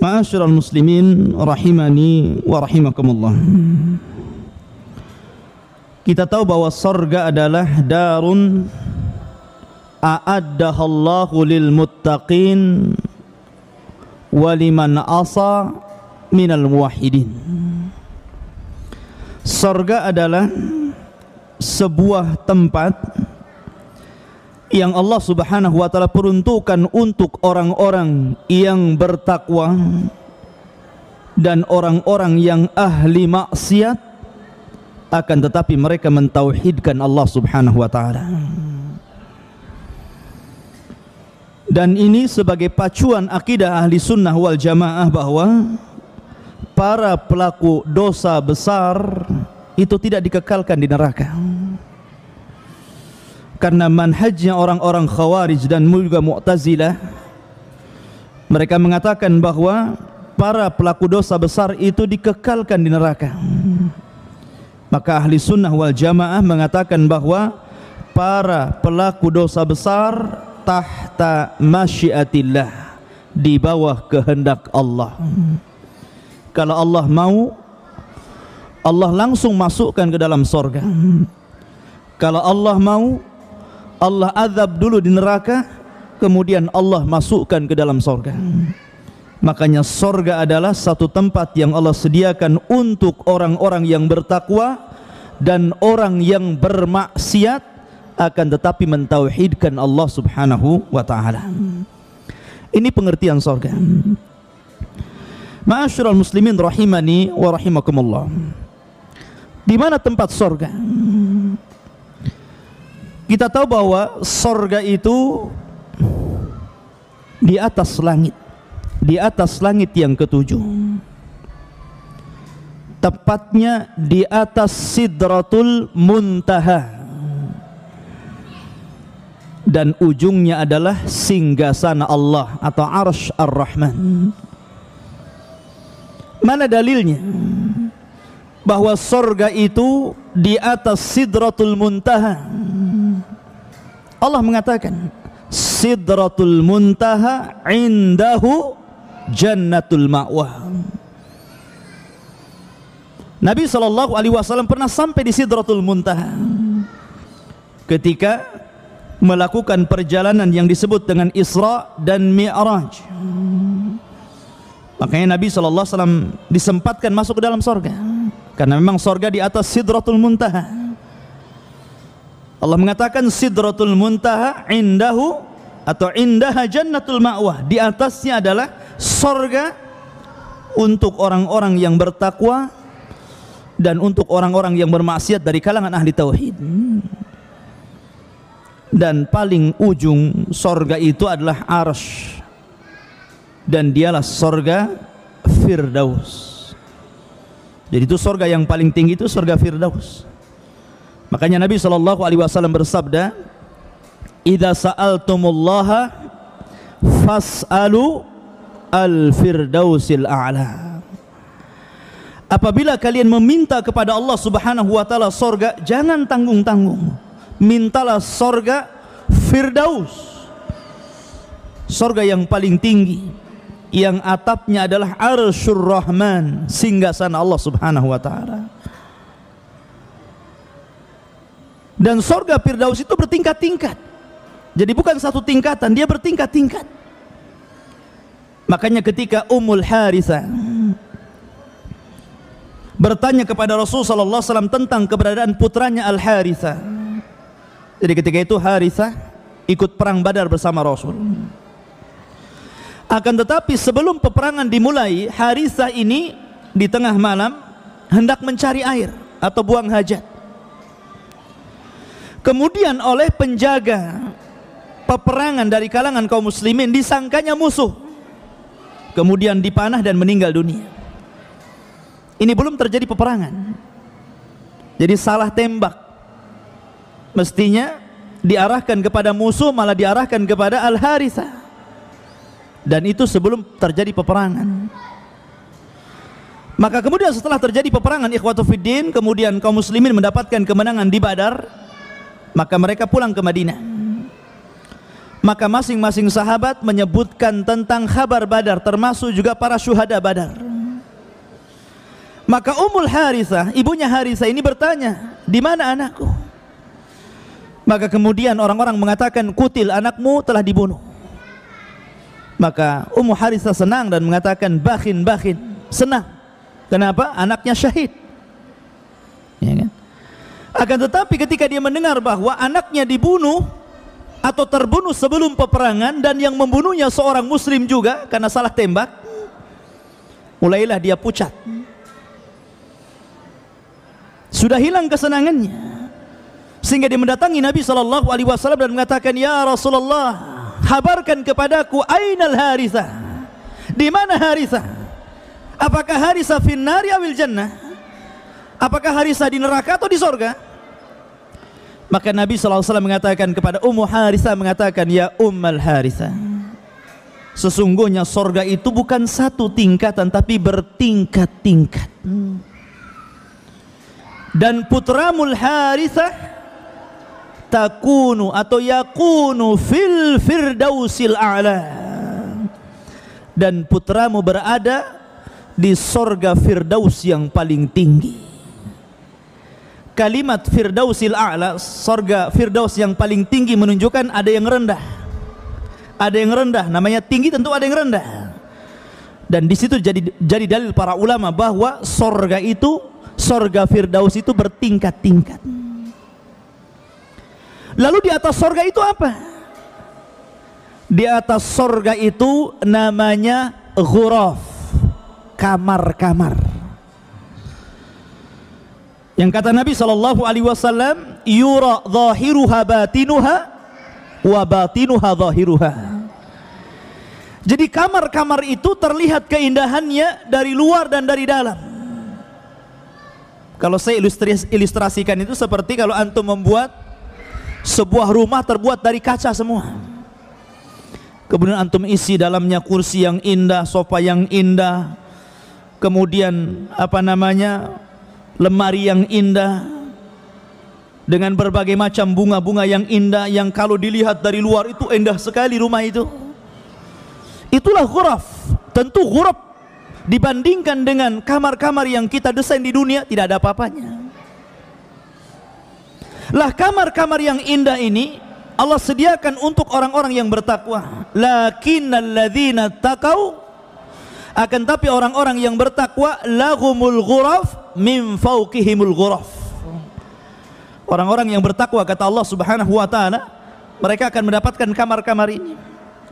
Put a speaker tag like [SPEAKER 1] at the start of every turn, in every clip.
[SPEAKER 1] Ma'asyiral muslimin rahimani wa rahimakumullah. Kita tahu bahwa surga adalah darun a'addahallahu lil muttaqin wa liman asa minal muwahhidin. Surga adalah sebuah tempat yang Allah Subhanahu wa taala peruntukkan untuk orang-orang yang bertakwa dan orang-orang yang ahli maksiat, akan tetapi mereka mentauhidkan Allah Subhanahu wa taala. Dan ini sebagai pacuan akidah ahli sunnah wal jamaah bahwa para pelaku dosa besar itu tidak dikekalkan di neraka. Karena manhajnya orang-orang Khawarij dan juga Mu'tazilah, mereka mengatakan bahwa para pelaku dosa besar itu dikekalkan di neraka. Maka ahli sunnah wal jamaah mengatakan bahwa para pelaku dosa besar tahta masyiatillah, di bawah kehendak Allah. Kalau Allah mau, Allah langsung masukkan ke dalam surga. Kalau Allah mau, Allah azab dulu di neraka, kemudian Allah masukkan ke dalam surga. Makanya surga adalah satu tempat yang Allah sediakan untuk orang-orang yang bertakwa dan orang yang bermaksiat, akan tetapi mentauhidkan Allah Subhanahu wa taala. Ini pengertian surga. Ma'asyiral muslimin rahimani wa rahimakumullah. Di mana tempat surga? Kita tahu bahwa surga itu di atas langit, di atas langit yang ketujuh, tepatnya di atas Sidratul Muntaha, dan ujungnya adalah singgasana Allah atau Arsy Ar-Rahman. Mana dalilnya bahwa surga itu di atas Sidratul Muntaha? Allah mengatakan Sidratul Muntaha indahu jannatul ma'wah. Nabi SAW pernah sampai di Sidratul Muntaha ketika melakukan perjalanan yang disebut dengan Isra dan Mi'raj. Makanya Nabi SAW disempatkan masuk ke dalam surga, karena memang surga di atas Sidratul Muntaha. Allah mengatakan Sidratul Muntaha indahu atau indaha jannatul ma'wah, di atasnya adalah surga untuk orang-orang yang bertakwa dan untuk orang-orang yang bermaksiat dari kalangan ahli tauhid. Dan paling ujung surga itu adalah Arsy, dan dialah surga Firdaus. Jadi itu surga yang paling tinggi, itu surga Firdaus. Makanya Nabi SAW bersabda, "Idza sa'altumullaha fas'alu al-firdausil a'la." Apabila kalian meminta kepada Allah Subhanahu wa taala surga, jangan tanggung-tanggung, mintalah surga Firdaus, surga yang paling tinggi, yang atapnya adalah Arsyur Rahman, singgasana Allah Subhanahu wa taala. Dan surga Firdaus itu bertingkat-tingkat. Jadi bukan satu tingkatan, dia bertingkat-tingkat. Makanya ketika Ummul Harithah bertanya kepada Rasulullah sallallahu alaihi wasallam tentang keberadaan putranya Al Harithah. Jadi ketika itu Harithah ikut perang Badar bersama Rasul. Akan tetapi sebelum peperangan dimulai, Harithah ini di tengah malam hendak mencari air atau buang hajat. Kemudian oleh penjaga peperangan dari kalangan kaum muslimin disangkanya musuh, kemudian dipanah dan meninggal dunia. Ini belum terjadi peperangan, jadi salah tembak. Mestinya diarahkan kepada musuh, malah diarahkan kepada Al Harithah, dan itu sebelum terjadi peperangan. Maka kemudian setelah terjadi peperangan ikhwatu fiddin, kemudian kaum muslimin mendapatkan kemenangan di Badar, maka mereka pulang ke Madinah. Maka masing-masing sahabat menyebutkan tentang kabar Badar, termasuk juga para syuhada Badar. Maka Ummul Harithah, ibunya Harithah ini bertanya, di mana anakku? Maka kemudian orang-orang mengatakan, kutil, anakmu telah dibunuh. Maka Ummu Harithah senang dan mengatakan, bakhin, senang. Kenapa? Anaknya syahid. Ya kan? Akan tetapi ketika dia mendengar bahwa anaknya dibunuh atau terbunuh sebelum peperangan, dan yang membunuhnya seorang muslim juga karena salah tembak, mulailah dia pucat. Sudah hilang kesenangannya, sehingga dia mendatangi Nabi SAW dan mengatakan, ya Rasulullah, kabarkan kepadaku, ainal Harithah, di mana Harithah? Apakah Harithah finnari awil jannah? Apakah Harithah di neraka atau di sorga? Maka Nabi SAW mengatakan kepada Ummu Harithah, mengatakan, ya Ummal Harithah, sesungguhnya sorga itu bukan satu tingkatan, tapi bertingkat-tingkat. Dan putramul Harithah takunu atau yakunu fil firdausil a'la, dan putramu berada di sorga firdaus yang paling tinggi. Kalimat firdausil a'la, sorga firdaus yang paling tinggi, menunjukkan ada yang rendah, ada yang rendah. Namanya tinggi, tentu ada yang rendah. Dan di situ jadi dalil para ulama bahwa sorga itu, sorga firdaus itu bertingkat-tingkat. Lalu di atas sorga itu apa? Di atas sorga itu namanya ghuraf, kamar-kamar. Yang kata Nabi SAW, yura zahiruha batinuha wa batinuha zahiruha. Jadi kamar-kamar itu terlihat keindahannya dari luar dan dari dalam. Kalau saya ilustrasikan itu seperti kalau antum membuat sebuah rumah terbuat dari kaca semua, kemudian antum isi dalamnya kursi yang indah, sofa yang indah, kemudian lemari yang indah dengan berbagai macam bunga-bunga yang indah, yang kalau dilihat dari luar itu indah sekali rumah itu. Itulah ghuraf. Tentu ghuraf dibandingkan dengan kamar-kamar yang kita desain di dunia tidak ada apa-apanya. Lah kamar-kamar yang indah ini Allah sediakan untuk orang-orang yang bertakwa. Lakinnal ladzina taqau, akan tapi orang-orang yang bertakwa, lahumul ghuraf min fawqihimul ghuraf. Orang-orang yang bertakwa, kata Allah Subhanahu wa taala, mereka akan mendapatkan kamar-kamar ini.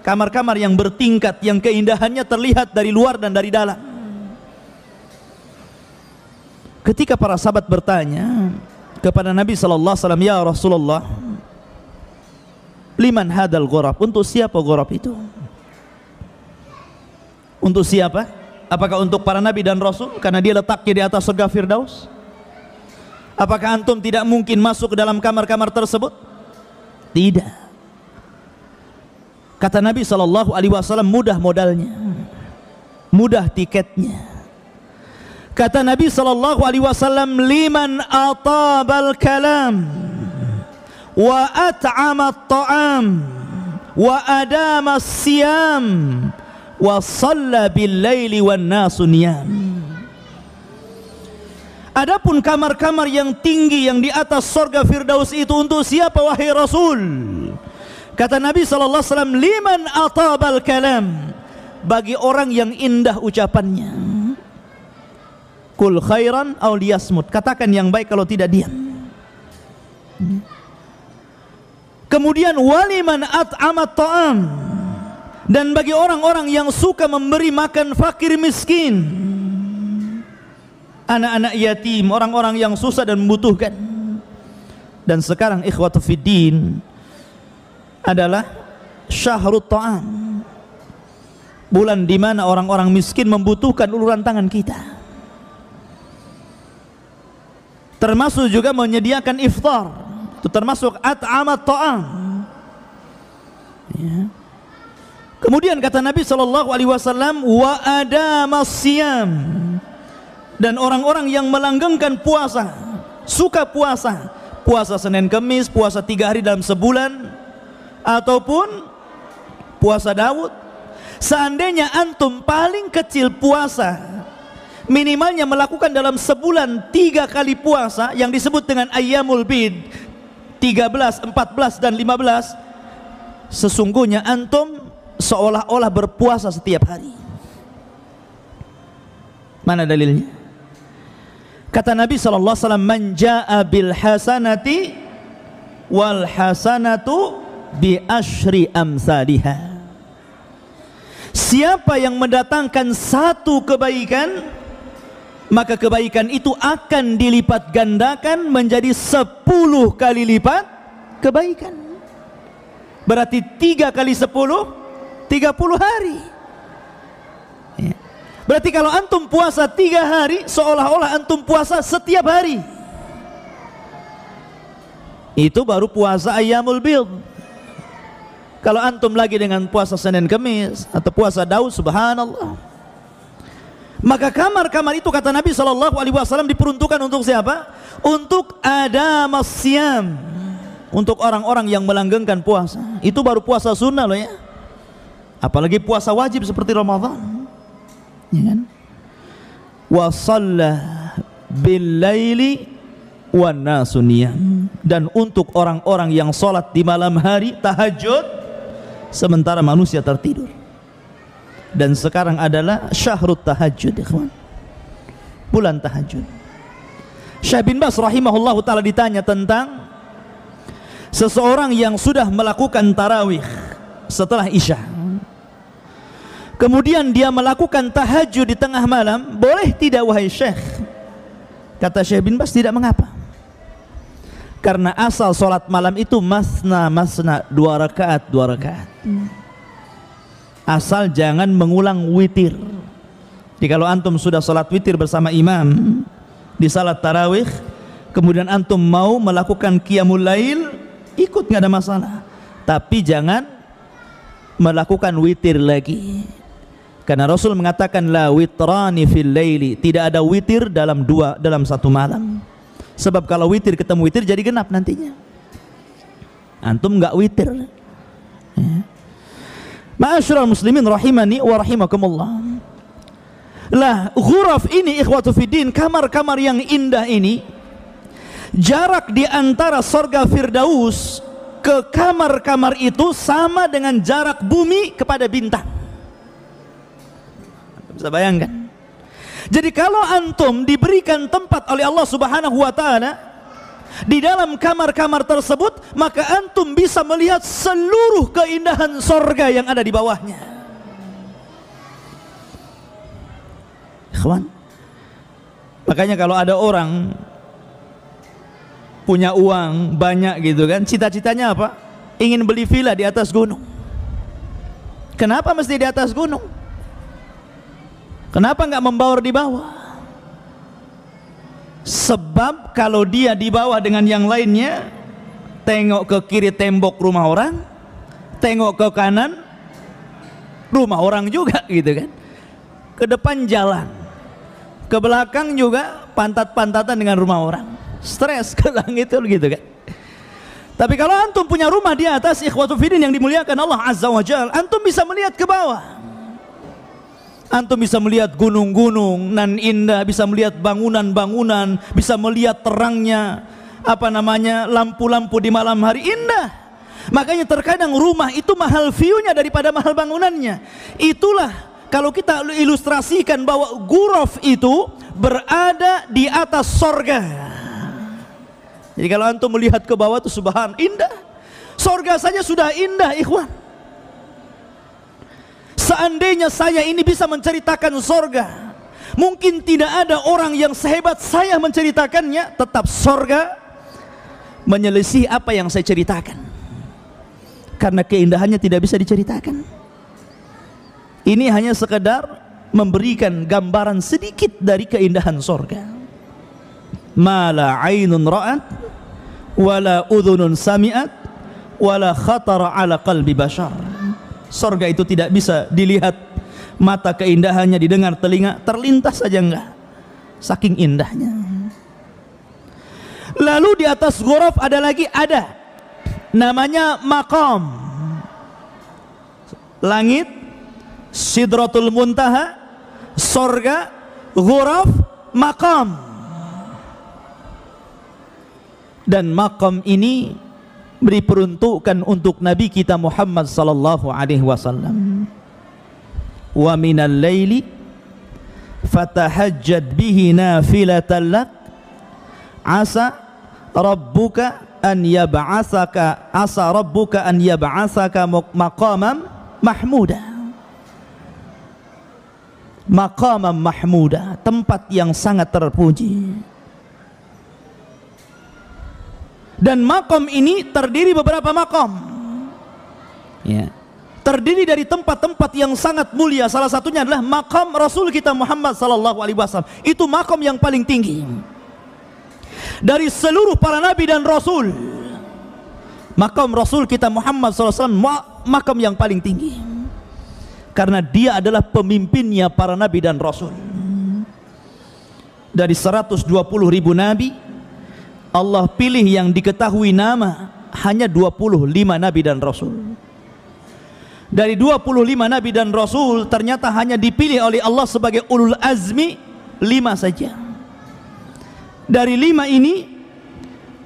[SPEAKER 1] Kamar-kamar yang bertingkat, yang keindahannya terlihat dari luar dan dari dalam. Ketika para sahabat bertanya kepada Nabi sallallahu alaihi wasallam, ya Rasulullah, liman hadal ghuraf? Untuk siapa ghuraf itu? Untuk siapa? Apakah untuk para nabi dan rasul karena dia letaknya di atas surga firdaus? Apakah antum tidak mungkin masuk ke dalam kamar-kamar tersebut? Tidak. Kata Nabi SAW, mudah modalnya, mudah tiketnya. Kata Nabi SAW, liman atabal kalam wa at'ama at-ta'am wa adama as-siyam wa shalla bil-laili wan nasu niyam. Adapun kamar-kamar yang tinggi yang di atas surga firdaus itu untuk siapa wahai Rasul? Kata Nabi SAW, liman atabal kalam, bagi orang yang indah ucapannya. Kul khairan aw liyasmut, katakan yang baik kalau tidak diam. Kemudian waliman at'amat ta'am, dan bagi orang-orang yang suka memberi makan fakir miskin, anak-anak yatim, orang-orang yang susah dan membutuhkan. Dan sekarang ikhwatu fiddin adalah syahrut ta'am, bulan di mana orang-orang miskin membutuhkan uluran tangan kita. Termasuk juga menyediakan iftar, itu termasuk at'amat ta'am. Ya. Kemudian kata Nabi SAW, wa adamas siyam, dan orang-orang yang melanggengkan puasa, suka puasa, puasa Senin Kemis, puasa 3 hari dalam sebulan, ataupun puasa Daud. Seandainya antum paling kecil puasa, minimalnya melakukan dalam sebulan 3 kali puasa yang disebut dengan ayyamul bid, 13, 14 dan 15, sesungguhnya antum seolah-olah berpuasa setiap hari. Mana dalilnya? Kata Nabi SAW, man jaa bil hasanati wal hasanatu bi asyri amsalihah. Siapa yang mendatangkan satu kebaikan, maka kebaikan itu akan dilipat gandakan menjadi 10 kali lipat kebaikan. Berarti 3 kali 10, 30 hari. Ya. Berarti kalau antum puasa 3 hari, seolah-olah antum puasa setiap hari. Itu baru puasa ayyamul bid. Kalau antum lagi dengan puasa Senin Kamis atau puasa Daud, subhanallah. Maka kamar-kamar itu kata Nabi SAW diperuntukkan untuk siapa? Untuk adamas siyam, untuk orang-orang yang melanggengkan puasa. Itu baru puasa sunnah loh ya. Apalagi puasa wajib seperti Ramadan. Ya kan? Wa shalla bil laili wan nasu niyam. Dan untuk orang-orang yang sholat di malam hari, tahajud, sementara manusia tertidur. Dan sekarang adalah syahrut tahajud, ikhwan, bulan tahajud. Syekh bin Baz rahimahullah ta'ala ditanya tentang seseorang yang sudah melakukan tarawih setelah isya, kemudian dia melakukan tahajud di tengah malam, boleh tidak wahai Syekh? Kata Syekh bin Baz, tidak mengapa. Karena asal sholat malam itu masna, 2 rakaat, 2 rakaat. Asal jangan mengulang witir. Jadi kalau antum sudah sholat witir bersama imam di salat tarawih, kemudian antum mau melakukan qiyamul lail, ikut, nggak ada masalah. Tapi jangan melakukan witir lagi. Karena Rasul mengatakan la witrani fil laili, tidak ada witir dalam satu malam. Sebab kalau witir ketemu witir jadi genap nantinya. Antum enggak witir. Ya. Ma'asyiral muslimin rahimani wa rahimakumullah. Lah, ghuraf ini ikhwatu fiddin, kamar-kamar yang indah ini, jarak di antara surga Firdaus ke kamar-kamar itu sama dengan jarak bumi kepada bintang. Bisa bayangkan? Jadi kalau antum diberikan tempat oleh Allah Subhanahu wa ta'ala di dalam kamar-kamar tersebut, maka antum bisa melihat seluruh keindahan sorga yang ada di bawahnya. Ikhwan, makanya kalau ada orang punya uang banyak gitu kan, cita-citanya apa? Ingin beli villa di atas gunung. Kenapa mesti di atas gunung? Kenapa nggak membaur di bawah? Sebab kalau dia di bawah dengan yang lainnya, tengok ke kiri tembok rumah orang, tengok ke kanan rumah orang juga gitu kan. Ke depan jalan, ke belakang juga pantat-pantatan dengan rumah orang. Stres ke langit gitu kan. Tapi kalau antum punya rumah di atas, ikhwatu fiddin yang dimuliakan Allah Azza wa Jalla, antum bisa melihat ke bawah. Antum bisa melihat gunung-gunung nan indah, bisa melihat bangunan-bangunan, bisa melihat terangnya lampu-lampu di malam hari, indah. Makanya terkadang rumah itu mahal view-nya daripada mahal bangunannya. Itulah kalau kita ilustrasikan bahwa ghuraf itu berada di atas sorga. Jadi kalau antum melihat ke bawah itu subhan, indah. Sorga saja sudah indah, ikhwan. Seandainya saya ini bisa menceritakan sorga, mungkin tidak ada orang yang sehebat saya menceritakannya, tetap sorga menyelisih apa yang saya ceritakan, karena keindahannya tidak bisa diceritakan. Ini hanya sekedar memberikan gambaran sedikit dari keindahan sorga. Ma la ainun ra'at, wala udhunun sami'at, wala khatara ala qalbi bashar. Sorga itu tidak bisa dilihat mata keindahannya, didengar telinga, terlintas saja enggak, saking indahnya. Lalu di atas ghuraf ada namanya maqam. langit, Sidratul Muntaha, sorga, ghuraf, maqam. Dan maqam ini diperuntukkan untuk Nabi kita Muhammad sallallahu alaihi wasallam. Wa minal laili fatahajjad bihi nafilatan lak asa rabbuka an yab'atsaka maqaman mahmuda. Maqaman mahmuda, tempat yang sangat terpuji. Dan maqam ini terdiri beberapa maqam, ya, terdiri dari tempat-tempat yang sangat mulia. Salah satunya adalah maqam Rasul kita Muhammad sallallahu alaihi wasallam. Itu maqam yang paling tinggi dari seluruh para nabi dan rasul. Maqam Rasul kita Muhammad sallallahu alaihi wasallam maqam yang paling tinggi, karena dia adalah pemimpinnya para nabi dan rasul. Dari 120.000 nabi, Allah pilih yang diketahui nama hanya 25 nabi dan rasul. Dari 25 nabi dan rasul, ternyata hanya dipilih oleh Allah sebagai ulul azmi 5 saja. Dari 5 ini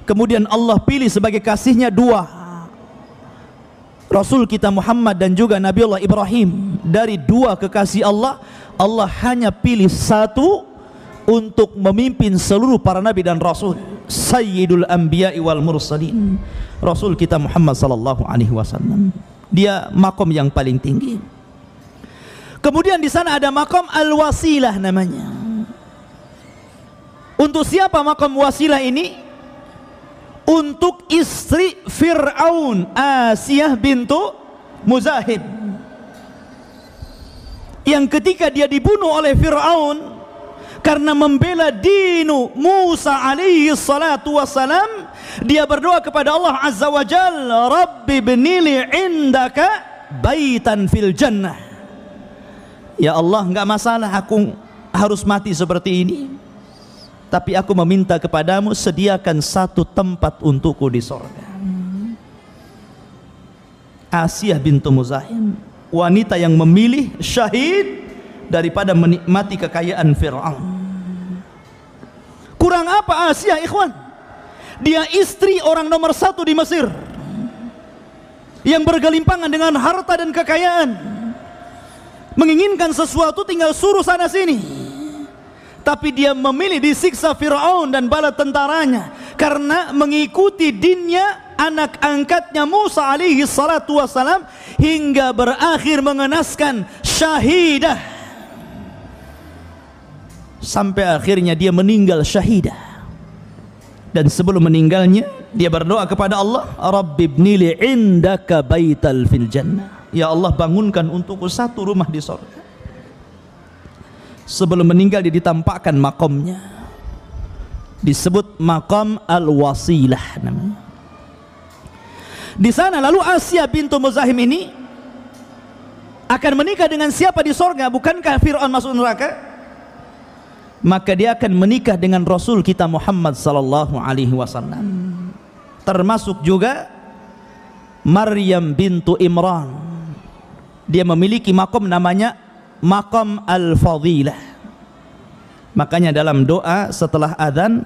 [SPEAKER 1] kemudian Allah pilih sebagai kasihnya 2, Rasul kita Muhammad dan juga Nabiullah Ibrahim. Dari 2 kekasih Allah, Allah hanya pilih 1 untuk memimpin seluruh para nabi dan rasul, Sayyidul Anbiya'i wal Mursalin, Rasul kita Muhammad sallallahu alaihi wasallam. Dia makom yang paling tinggi. Kemudian di sana ada makom al-wasilah namanya. Untuk siapa makom wasilah ini? Untuk istri Fir'aun, Asiyah bintu Muzahim, yang ketika dia dibunuh oleh Fir'aun karena membela dinu Musa alaihi salatu wassalam, dia berdoa kepada Allah azza wa jalla, Rabbi bnili indaka baitan fil jannah. Ya Allah, enggak masalah aku harus mati seperti ini, tapi aku meminta kepadamu, sediakan 1 tempat untukku di sorga. Asiyah bintu Muzahim, wanita yang memilih syahid daripada menikmati kekayaan Fir'aun. Kurang apa Asiyah, ikhwan? Dia istri orang nomor 1 di Mesir, yang bergelimpangan dengan harta dan kekayaan, menginginkan sesuatu tinggal suruh sana sini. Tapi dia memilih disiksa Fir'aun dan bala tentaranya karena mengikuti dinnya anak angkatnya Musa alaihi salatu wassalam, hingga berakhir mengenaskan syahidah, sampai akhirnya dia meninggal syahidah. Dan sebelum meninggalnya dia berdoa kepada Allah, Rabbi ibnili indaka baital fil jannah. Ya Allah, bangunkan untukku 1 rumah di surga. Sebelum meninggal dia ditampakkan makamnya, disebut makam al-wasilah namanya. Di sana lalu Asiyah bintu Muzahim ini akan menikah dengan siapa di surga? Bukankah Fir'aun masuk neraka? Maka dia akan menikah dengan Rasul kita Muhammad sallallahu alaihi wasallam. Termasuk juga Maryam bintu Imran. Dia memiliki makom namanya makom al-fadilah. Makanya dalam doa setelah adzan,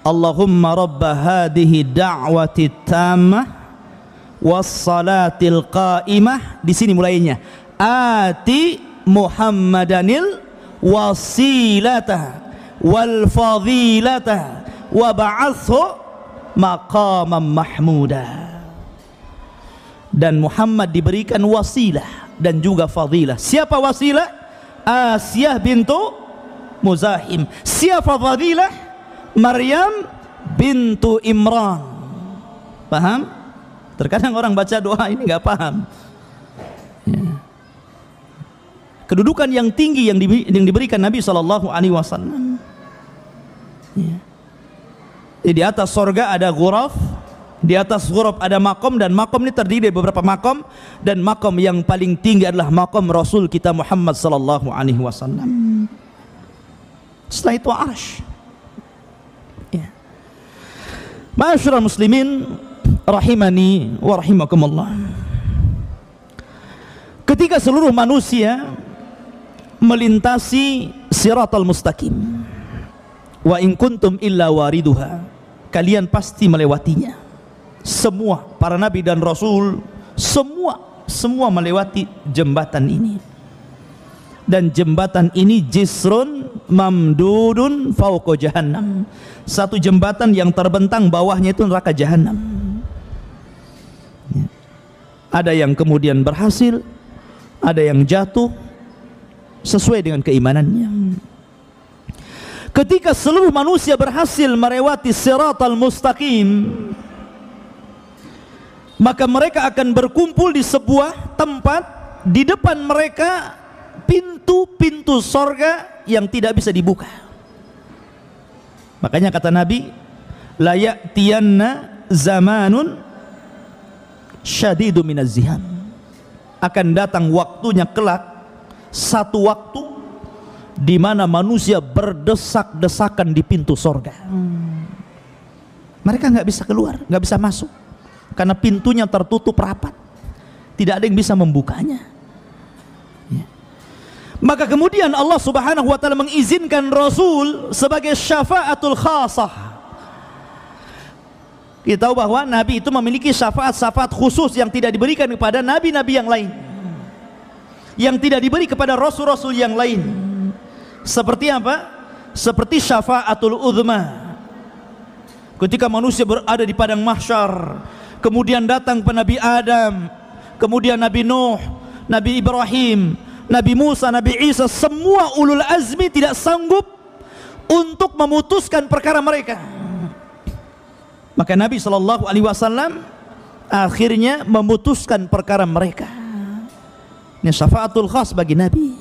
[SPEAKER 1] Allahumma rabba hadhihi da'wati tammah was salatil qa'imah. Di sini mulainya, ati Muhammadanil wasilata wal fadilata wa ba'athu maqaman mahmuda. Dan Muhammad diberikan wasilah dan juga fadilah. Siapa wasilah? Asiyah bintu Muzahim. Siapa fadilah? Maryam bintu Imran. Paham? Terkadang orang baca doa ini nggak paham. Kedudukan yang tinggi yang diberikan Nabi sallallahu alaihi wasallam. Di atas sorga ada ghuraf, di atas ghuraf ada makom, dan makom ini terdiri dari beberapa makom, dan makom yang paling tinggi adalah makom Rasul kita Muhammad sallallahu alaihi wasallam. Setelah itu arsy. Ma'asyiral muslimin rahimani wa rahimakumullah. ketika seluruh manusia melintasi siratal mustaqim, wa in kuntum illa wariduha, kalian pasti melewatinya. Semua para nabi dan rasul, semua melewati jembatan ini. Dan jembatan ini jisrun mamdudun fauqa jahannam, satu jembatan yang terbentang bawahnya itu neraka jahannam. Ada yang kemudian berhasil, ada yang jatuh sesuai dengan keimanannya. Ketika seluruh manusia berhasil melewati siratal mustaqim, maka mereka akan berkumpul di sebuah tempat. Di depan mereka pintu-pintu sorga yang tidak bisa dibuka. Makanya kata Nabi, la ya'tiyanna zamanun syadidu minaz ziham, akan datang waktunya kelak, satu waktu di mana manusia berdesak-desakan di pintu sorga. Mereka nggak bisa keluar, nggak bisa masuk, karena pintunya tertutup rapat, tidak ada yang bisa membukanya. Maka kemudian Allah Subhanahu wa taala mengizinkan Rasul sebagai syafaatul khasah. Kita tahu bahwa Nabi itu memiliki syafaat-syafaat khusus yang tidak diberikan kepada nabi-nabi yang lain, yang tidak diberi kepada rasul-rasul yang lain. Seperti apa? Seperti syafaatul uzma. Ketika manusia berada di padang mahsyar, kemudian datang ke Nabi Adam, kemudian Nabi Nuh, Nabi Ibrahim, Nabi Musa, Nabi Isa, semua ulul azmi tidak sanggup untuk memutuskan perkara mereka. Maka Nabi SAW akhirnya memutuskan perkara mereka. Ini syafaatul khas bagi Nabi.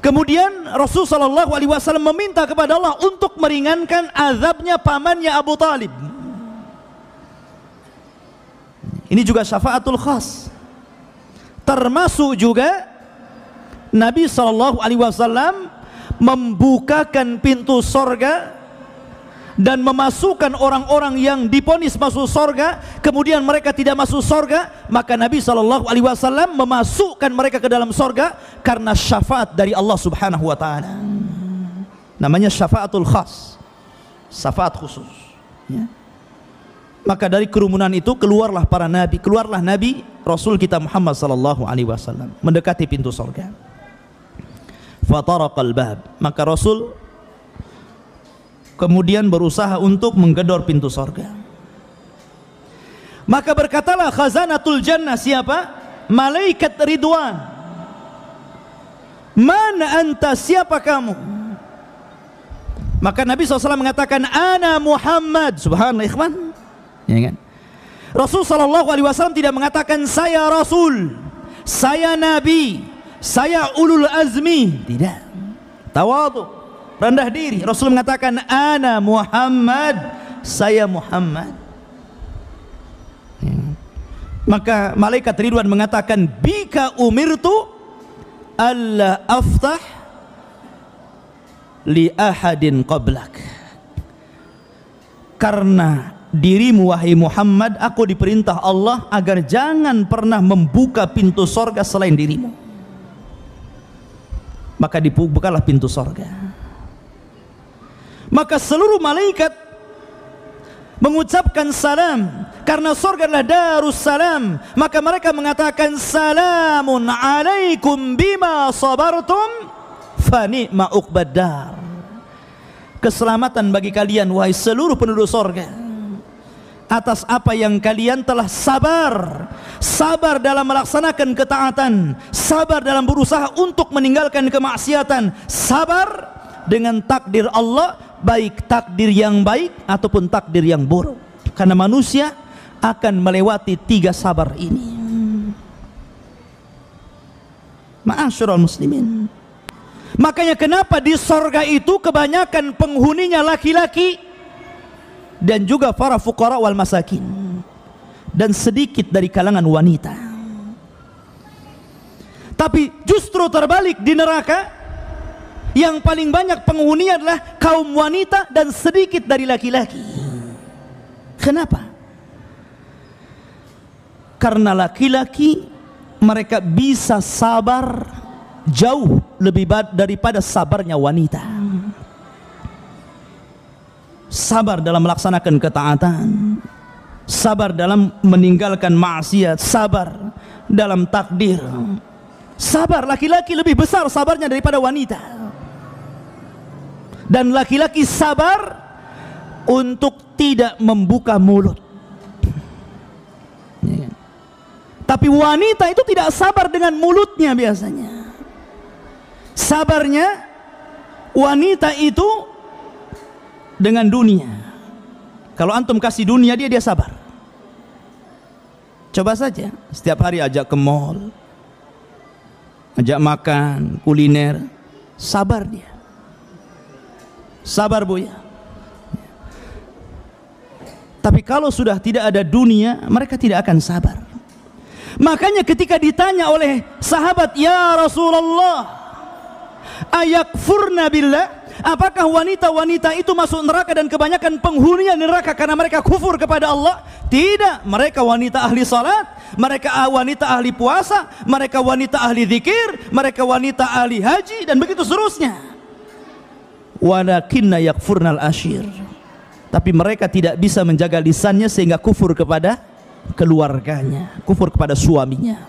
[SPEAKER 1] Kemudian Rasul SAW meminta kepada Allah untuk meringankan azabnya pamannya Abu Talib. Ini juga syafaatul khas. Termasuk juga Nabi SAW membukakan pintu sorga dan memasukkan orang-orang yang divonis masuk sorga, kemudian mereka tidak masuk sorga, maka Nabi SAW memasukkan mereka ke dalam sorga karena syafaat dari Allah Subhanahu wa ta'ala. Namanya syafaatul khas, syafaat khusus, ya. Maka dari kerumunan itu keluarlah para nabi, keluarlah Nabi Rasul kita Muhammad SAW mendekati pintu sorga. Fataraqal bab, maka Rasul kemudian berusaha untuk menggedor pintu sorga. Maka berkatalah khazanatul jannah, siapa? Malaikat Ridwan. Mana anta, siapa kamu? Maka Nabi SAW mengatakan, ana Muhammad. Subhanallah, ikhwan, ya kan? Rasul SAW tidak mengatakan saya Rasul, saya Nabi, saya ulul azmi. Tidak. Tawadhu, rendah diri. Rasul mengatakan ana Muhammad, saya Muhammad. Ya. Maka malaikat Ridwan mengatakan bika umirtu alla aftah li ahadin qablak, karena dirimu wahai Muhammad, aku diperintah Allah agar jangan pernah membuka pintu sorga selain dirimu. Maka dibukalah pintu sorga. Maka seluruh malaikat mengucapkan salam, karena sorga adalah darus salam. Maka mereka mengatakan salamun alaikum bima sabartum fa ni'ma uqbad dar. Keselamatan bagi kalian wahai seluruh penduduk sorga, atas apa yang kalian telah sabar. Sabar dalam melaksanakan ketaatan, sabar dalam berusaha untuk meninggalkan kemaksiatan, sabar dengan takdir Allah, baik takdir yang baik ataupun takdir yang buruk. Karena manusia akan melewati 3 sabar ini. Ma'asyiral muslimin, makanya kenapa di sorga itu kebanyakan penghuninya laki-laki dan juga para fuqara wal masakin, dan sedikit dari kalangan wanita. Tapi justru terbalik di neraka, yang paling banyak penghuninya adalah kaum wanita dan sedikit dari laki-laki. Kenapa? Karena laki-laki mereka bisa sabar jauh lebih daripada sabarnya wanita. Sabar dalam melaksanakan ketaatan, sabar dalam meninggalkan maksiat, sabar dalam takdir. Sabar, laki-laki lebih besar sabarnya daripada wanita. Dan laki-laki sabar untuk tidak membuka mulut. Tapi wanita itu tidak sabar dengan mulutnya biasanya. Sabarnya wanita itu dengan dunia. Kalau antum kasih dunia dia sabar. Coba saja setiap hari ajak ke mall, ajak makan, kuliner, sabar dia. Sabar bu ya. Tapi kalau sudah tidak ada dunia, mereka tidak akan sabar. Makanya ketika ditanya oleh sahabat, ya Rasulullah, ayakfurna billah, apakah wanita-wanita itu masuk neraka dan kebanyakan penghuninya neraka karena mereka kufur kepada Allah? Tidak, mereka wanita ahli salat, mereka wanita ahli puasa, mereka wanita ahli zikir, mereka wanita ahli haji, dan begitu seterusnya. Walakinna yakfurnal ashir, tapi mereka tidak bisa menjaga lisannya sehingga kufur kepada keluarganya, kufur kepada suaminya.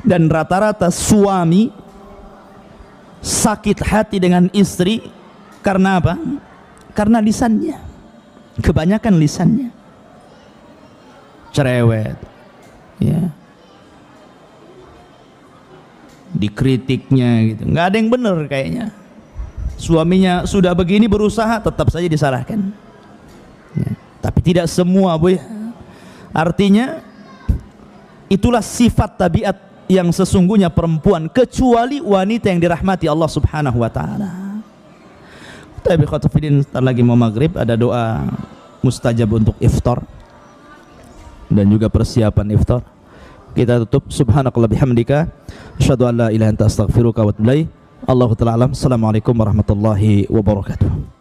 [SPEAKER 1] Dan rata-rata suami sakit hati dengan istri karena apa? Karena lisannya, kebanyakan lisannya cerewet, ya, dikritiknya gitu, nggak ada yang benar kayaknya. Suaminya sudah begini berusaha, tetap saja disalahkan, ya. Tapi tidak semua bu ya. Artinya itulah sifat tabiat yang sesungguhnya perempuan, kecuali wanita yang dirahmati Allah subhanahu wa ta'ala. Tapi khotofidin, sebentar lagi mau maghrib, ada doa mustajab untuk iftar dan juga persiapan iftar. Kita tutup. Subhanakallah bihamdika, asyhadu an la ilaha illa anta astaghfiruka wa atubu ilaik. Allahu ta'ala alam. Assalamualaikum warahmatullahi wabarakatuh.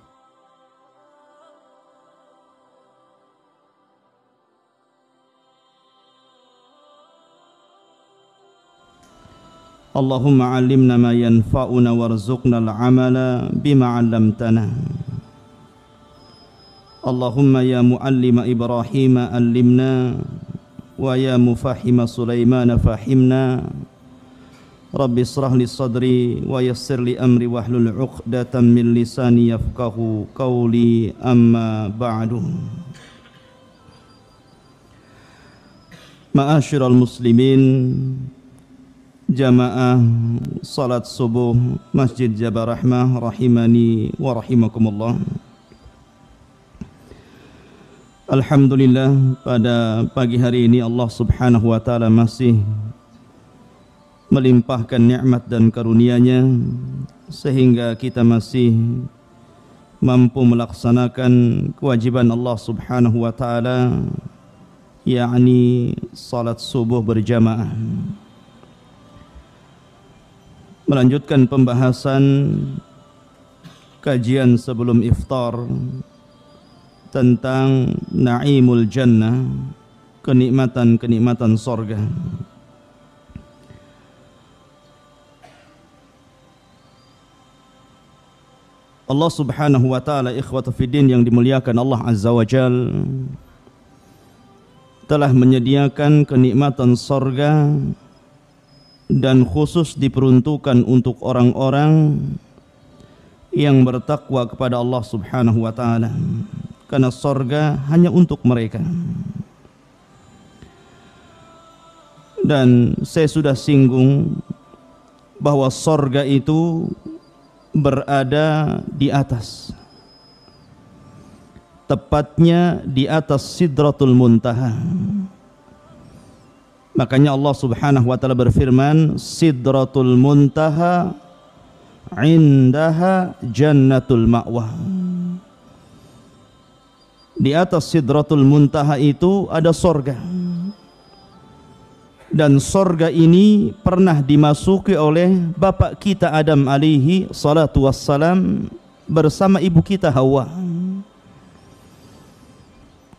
[SPEAKER 1] Allahumma alimna ma yanfa'una warzuqna al-amala bima 'allamtana. Allahumma ya muallima Ibrahim allimna wa ya mufahhima Sulaiman fahimna. Rabbi israh li sadri wa yassir li amri wahlul 'uqdatam min lisani yafqahu qawli, amma ba'du. Ma'asyiral muslimin, jamaah salat subuh Masjid Jabal Rahmah rahimani wa rahimakumullah. Alhamdulillah, pada pagi hari ini Allah subhanahu wa ta'ala masih melimpahkan nikmat dan karunia-Nya sehingga kita masih mampu melaksanakan kewajiban Allah subhanahu wa ta'ala, yakni salat subuh berjamaah. Melanjutkan pembahasan kajian sebelum iftar tentang na'imul jannah, kenikmatan-kenikmatan sorga. Allah subhanahu wa ta'ala, ikhwata fiddin yang dimuliakan Allah azza wa jal, telah menyediakan kenikmatan sorga dan khusus diperuntukkan untuk orang-orang yang bertakwa kepada Allah subhanahu wa ta'ala, karena sorga hanya untuk mereka. Dan saya sudah singgung bahwa sorga itu berada di atas, tepatnya di atas Sidratul Muntaha. Makanya Allah subhanahu wa ta'ala berfirman, Sidratul Muntaha indaha jannatul ma'wah. Di atas Sidratul Muntaha itu ada sorga, dan sorga ini pernah dimasuki oleh bapak kita Adam alaihi salatu wassalam bersama ibu kita Hawa.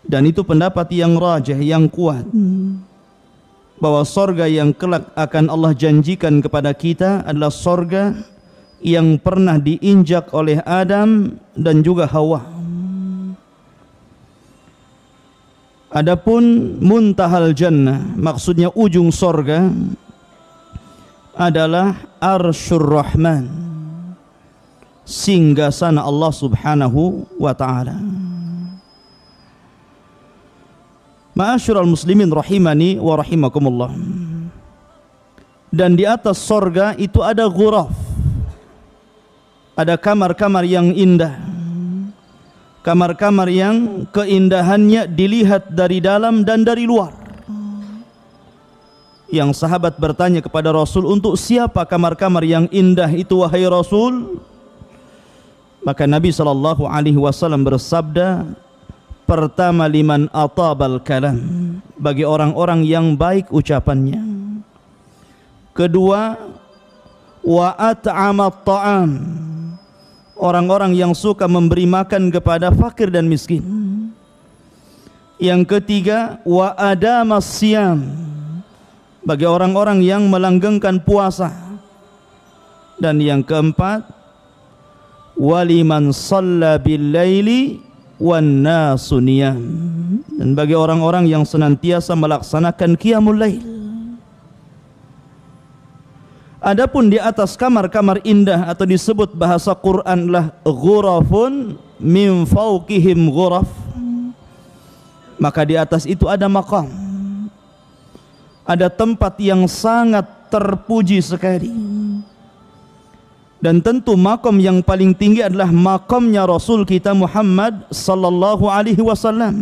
[SPEAKER 1] Dan itu pendapat yang rajih, yang kuat. bahwa sorga yang kelak akan Allah janjikan kepada kita adalah sorga yang pernah diinjak oleh Adam dan juga Hawa. Adapun muntahal jannah, maksudnya ujung sorga, adalah Arsyur Rahman, singgasana Allah Subhanahu wa ta'ala. Ma'asyiral muslimin rahimani wa rahimakumullah. Dan di atas sorga itu ada ghuraf, ada kamar-kamar yang indah, kamar-kamar yang keindahannya dilihat dari dalam dan dari luar. Yang sahabat bertanya kepada Rasul, untuk siapa kamar-kamar yang indah itu wahai Rasul? Maka Nabi SAW bersabda, pertama liman atabal kalam, bagi orang-orang yang baik ucapannya. Kedua, wa at'amat ta'am, orang-orang yang suka memberi makan kepada fakir dan miskin. Yang ketiga, wa adamas siyam, bagi orang-orang yang melanggengkan puasa. Dan yang keempat, waliman shalla bil laili wan nasu niyam, dan bagi orang-orang yang senantiasa melaksanakan qiyamul lail. Adapun di atas kamar-kamar indah atau disebut bahasa Quran lah ghurafun min fawqihim ghuraf, maka di atas itu ada maqam, ada tempat yang sangat terpuji sekali. Dan tentu makom yang paling tinggi adalah makomnya Rasul kita Muhammad sallallahu alaihi wasallam.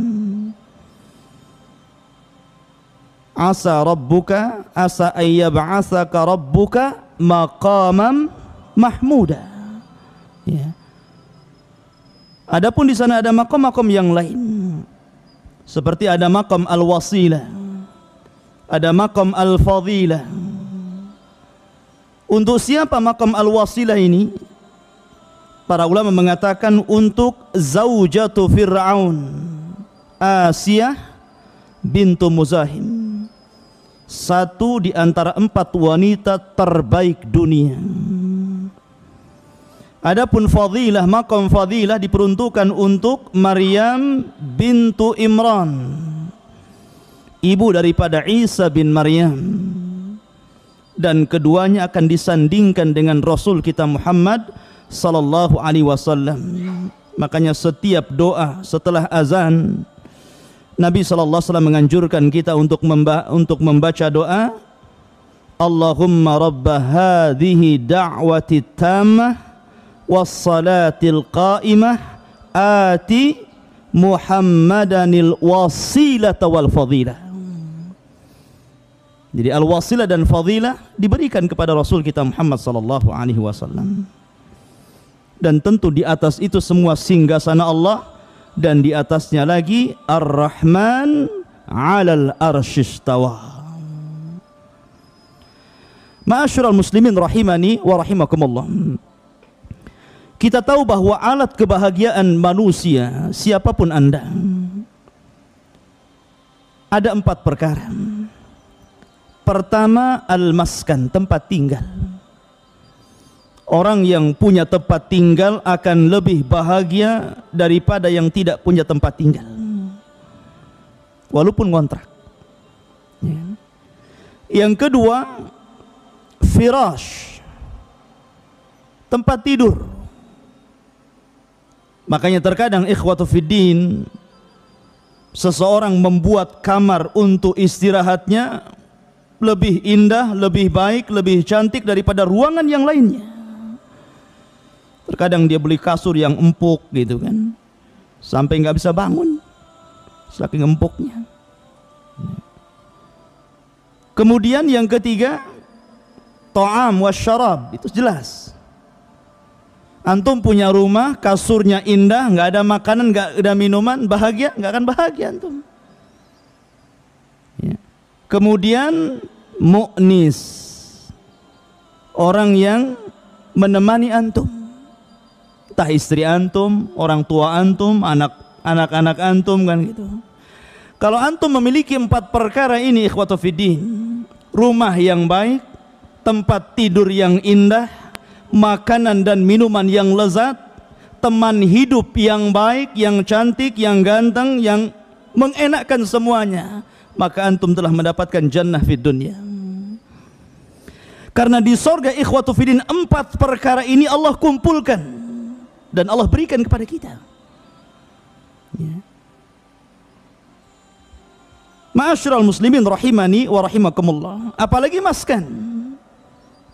[SPEAKER 1] Asa rabbuka asa ayyab'atsaka rabbuka maqamam mahmuda. Ya. Adapun di sana ada makom-makom yang lain. Seperti ada makom al-wasilah, ada makom al-fadilah. Untuk siapa makam al-wasilah ini? Para ulama mengatakan untuk zaujatu Fir'aun, Asiyah bintu Muzahim, satu di antara 4 wanita terbaik dunia. Adapun fadilah, makam fadilah diperuntukkan untuk Maryam bintu Imran, ibu daripada Isa bin Maryam. Dan keduanya akan disandingkan dengan Rasul kita Muhammad sallallahu alaihi wasallam. Makanya setiap doa setelah azan, Nabi sallallahu alaihi wasallam menganjurkan kita untuk membaca doa, Allahumma rabba hadhihi da'wati tammah was salatil qa'imah ati Muhammadanil wasilata wal fadilah. Jadi al-wasilah dan fadilah diberikan kepada Rasul kita Muhammad sallallahu alaihi wasallam. Dan tentu di atas itu semua singgasana Allah, dan di atasnya lagi Ar-Rahman 'alal arsyistawa. Ma'asyiral muslimin rahimani wa rahimakumullah. Kita tahu bahwa alat kebahagiaan manusia, siapapun Anda, ada 4 perkara. Pertama, al-maskan, tempat tinggal. Orang yang punya tempat tinggal akan lebih bahagia daripada yang tidak punya tempat tinggal, walaupun kontrak. Yang kedua, firash, tempat tidur. Makanya terkadang ikhwatu fiddin, seseorang membuat kamar untuk istirahatnya lebih indah, lebih baik, lebih cantik daripada ruangan yang lainnya. Terkadang dia beli kasur yang empuk gitu kan, sampai nggak bisa bangun saking empuknya. Kemudian yang ketiga, ta'am wasyarab, itu jelas. Antum punya rumah, kasurnya indah, nggak ada makanan, nggak ada minuman, bahagia? Nggak akan bahagia antum. Ya. Kemudian mu'nis, orang yang menemani antum, entah istri antum, orang tua antum, anak-anak antum kan gitu. Kalau antum memiliki 4 perkara ini ikhwatu fiddin, rumah yang baik, tempat tidur yang indah, makanan dan minuman yang lezat, teman hidup yang baik, yang cantik, yang ganteng, yang mengenakkan semuanya, maka antum telah mendapatkan jannah fid dunya. Karena di sorga ikhwatu fiddin 4 perkara ini Allah kumpulkan dan Allah berikan kepada kita. Ya. Ma'asyiral muslimin rahimani wa rahimakumullah. Apalagi maskan,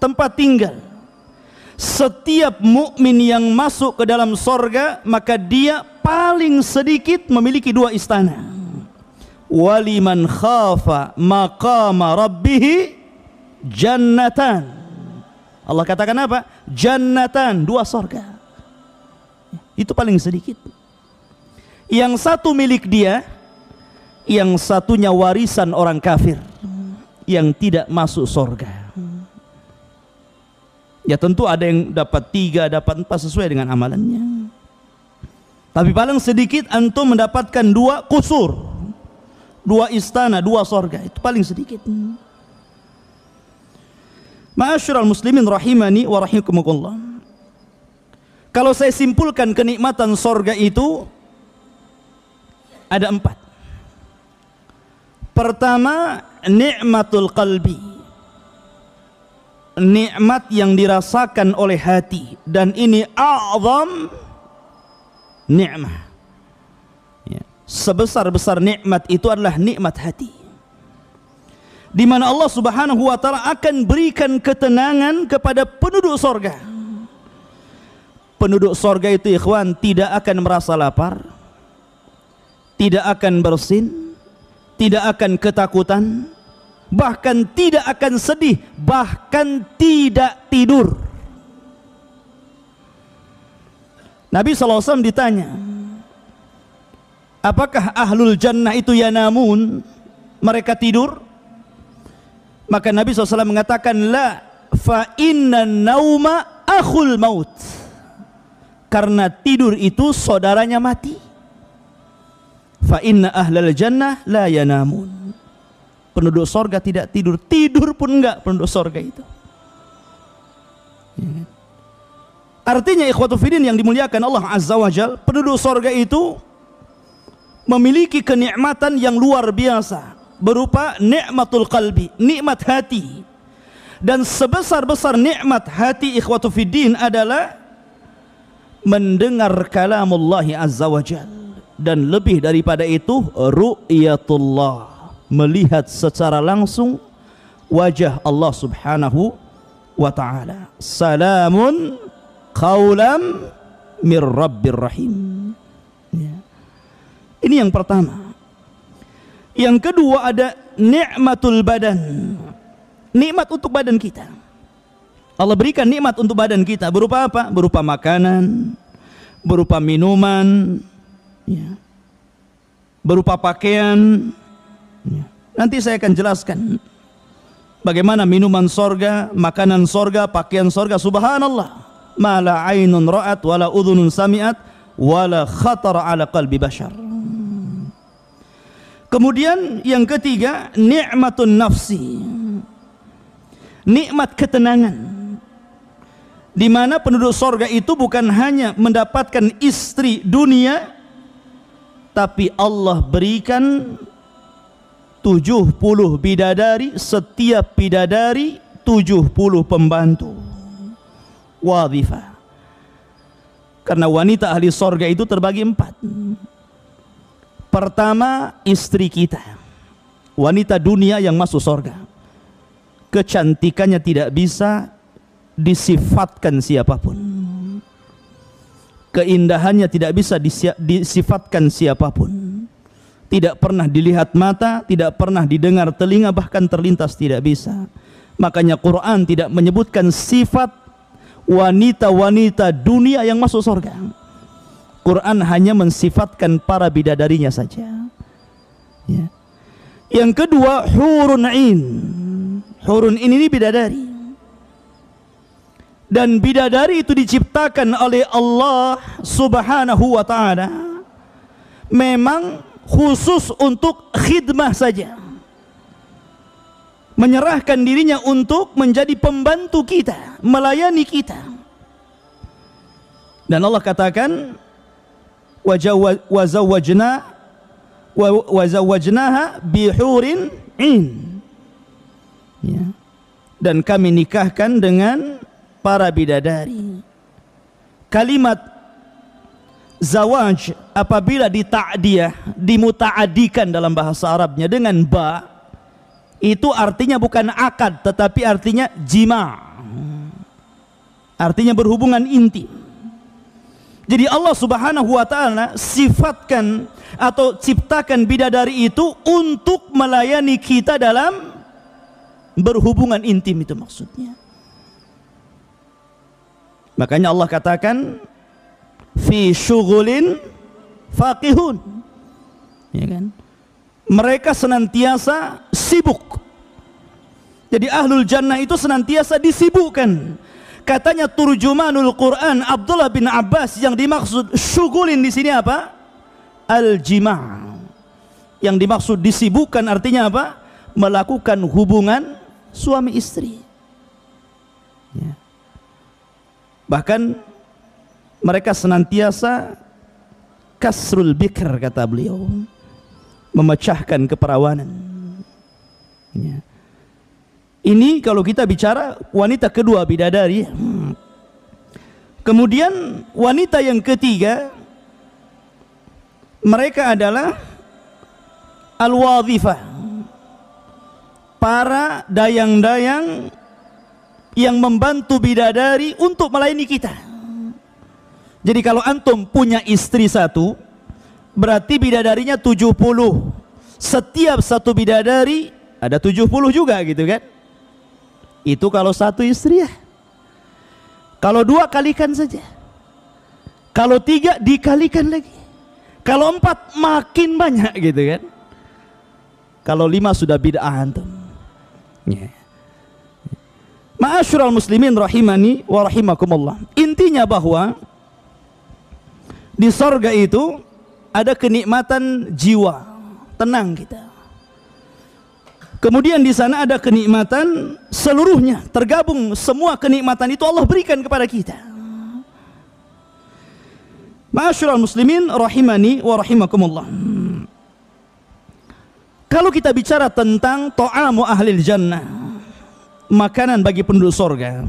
[SPEAKER 1] tempat tinggal. Setiap mukmin yang masuk ke dalam sorga, maka dia paling sedikit memiliki 2 istana. Waliman khafa maqama rabbih jannatan. Allah katakan apa? Jannatan, 2 sorga. Itu paling sedikit. Yang satu milik dia, yang satunya warisan orang kafir yang tidak masuk sorga. Ya tentu ada yang dapat 3, dapat 4 sesuai dengan amalannya. Tapi paling sedikit antum mendapatkan 2 kusur, 2 istana, 2 sorga. Itu paling sedikit. Ma'asyiral muslimin rahimani wa rahimakumullah. Kalau saya simpulkan kenikmatan sorga itu ada 4. Pertama, nikmatul qalbi. Nikmat yang dirasakan oleh hati, dan ini a'zam nikmah. Ya. Sebesar-besar nikmat itu adalah nikmat hati, di mana Allah Subhanahu wa taala akan berikan ketenangan kepada penduduk sorga. Penduduk sorga itu ikhwan tidak akan merasa lapar, tidak akan bersin, tidak akan ketakutan, bahkan tidak akan sedih, bahkan tidak tidur. Nabi SAW ditanya, apakah ahlul jannah itu yanamun, mereka tidur? Maka Nabi SAW mengatakan, la, fa inna nauma akhul maut. Karena tidur itu saudaranya mati. Fa inna ahlal jannah la yanamun. Penduduk sorga tidak tidur, tidur pun enggak penduduk sorga itu. Artinya ikhwatu fiddin yang dimuliakan Allah Azza wa Jal, penduduk sorga itu memiliki kenikmatan yang luar biasa berupa nikmatul qalbi, nikmat hati. Dan sebesar-besar nikmat hati ikhwatu fiddin adalah mendengar kalamullah Azza wa Jal, dan lebih daripada itu ru'yatullah, melihat secara langsung wajah Allah Subhanahu wa ta'ala. Salamun qaulam mir rabbir rahim. Ya. Ini yang pertama. Yang kedua ada nikmatul badan, nikmat untuk badan kita. Allah berikan nikmat untuk badan kita berupa apa? Berupa makanan, berupa minuman, ya, berupa pakaian. Ya. Nanti saya akan jelaskan bagaimana minuman sorga, makanan sorga, pakaian sorga. Subhanallah, ma la ainun ra'at wala udhunun sami'at wala khatara ala qalbi bashar. Kemudian yang ketiga, nikmatun nafsi, nikmat ketenangan, di mana penduduk sorga itu bukan hanya mendapatkan istri dunia, tapi Allah berikan 70 bidadari, setiap bidadari 70 pembantu wadhifah. Karena wanita ahli sorga itu terbagi 4. Pertama, istri kita, wanita dunia yang masuk sorga, kecantikannya tidak bisa disifatkan siapapun, keindahannya tidak bisa disifatkan siapapun, tidak pernah dilihat mata, tidak pernah didengar telinga, bahkan terlintas tidak bisa. Makanya Quran tidak menyebutkan sifat wanita-wanita dunia yang masuk surga. Quran hanya mensifatkan para bidadarinya saja. Ya. Yang kedua, hurun ain. Hurun ini bidadari. Dan bidadari itu diciptakan oleh Allah Subhanahu wa ta'ala memang khusus untuk khidmah saja, menyerahkan dirinya untuk menjadi pembantu kita, melayani kita. Dan Allah katakan wazawwajnaha bihurin in, ya. Dan kami nikahkan dengan para bidadari. Kalimat zawaj apabila dimuta'adikan dalam bahasa Arabnya dengan ba, itu artinya bukan akad tetapi artinya jima', artinya berhubungan intim. Jadi Allah Subhanahu wa taala sifatkan atau ciptakan bidadari itu untuk melayani kita dalam berhubungan intim, itu maksudnya. Makanya Allah katakan fi syughulin faqihun, ya kan? Mereka senantiasa sibuk. Jadi ahlul jannah itu senantiasa disibukkan. Katanya turjumanul Quran Abdullah bin Abbas, yang dimaksud syughulin di sini apa? Al-jima'. Yang dimaksud disibukkan artinya apa? Melakukan hubungan suami istri. Ya. Bahkan mereka senantiasa kasrul bikr, kata beliau, memecahkan keperawanan. Ya. Ini kalau kita bicara wanita kedua, bidadari. Kemudian wanita yang ketiga, mereka adalah al-wadhifah, para dayang-dayang yang membantu bidadari untuk melayani kita. Jadi kalau antum punya istri satu, berarti bidadarinya 70. Setiap satu bidadari ada 70 juga, gitu kan? Itu kalau satu istri ya. Kalau dua kalikan saja. Kalau tiga dikalikan lagi. Kalau empat makin banyak, gitu kan? Kalau lima sudah bid'ah antum. Ya. Ma'asyiral muslimin rahimani wa rahimakumullah. Intinya bahwa di sorga itu ada kenikmatan jiwa, tenang kita. Kemudian di sana ada kenikmatan seluruhnya, tergabung semua kenikmatan itu Allah berikan kepada kita. Ma'asyiral muslimin rahimani wa rahimakumullah. Kalau kita bicara tentang ta'amu ahlil jannah, makanan bagi penduduk surga,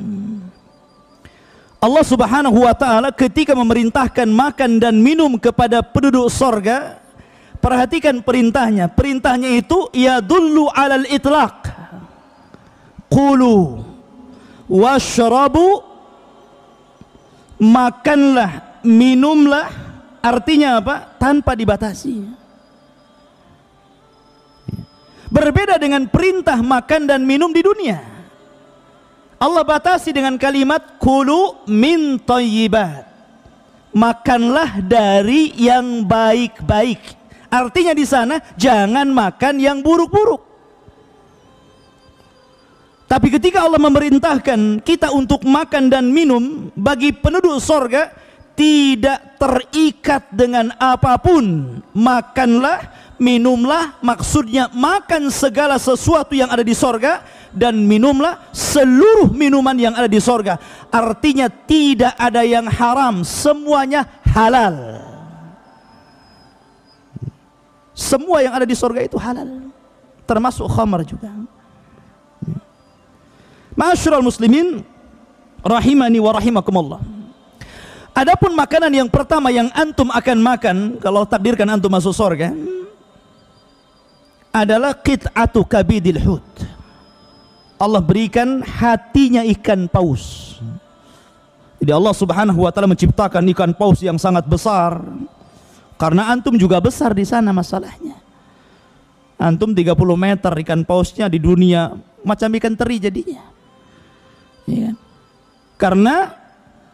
[SPEAKER 1] Allah Subhanahu wa taala ketika memerintahkan makan dan minum kepada penduduk surga, perhatikan perintahnya. Perintahnya itu yadullu alal itlaq. Qulu washrabu, makanlah, minumlah, artinya apa? Tanpa dibatasi. Berbeda dengan perintah makan dan minum di dunia. Allah batasi dengan kalimat kulu min thayyibat, makanlah dari yang baik-baik. Artinya di sana jangan makan yang buruk-buruk. Tapi ketika Allah memerintahkan kita untuk makan dan minum bagi penduduk sorga, tidak terikat dengan apapun. Makanlah, minumlah, maksudnya makan segala sesuatu yang ada di sorga, dan minumlah seluruh minuman yang ada di sorga. Artinya tidak ada yang haram, semuanya halal. Semua yang ada di sorga itu halal, termasuk khamar juga. Ma'asyiral muslimin rahimani wa rahimakumullah. Adapun makanan yang pertama yang antum akan makan kalau takdirkan antum masuk sorga adalah qit'atu kabidil hut. Allah berikan hatinya ikan paus. Jadi Allah Subhanahu wa taala menciptakan ikan paus yang sangat besar. Karena antum juga besar di sana masalahnya. Antum 30 meter ikan pausnya di dunia macam ikan teri jadinya. Ya. Karena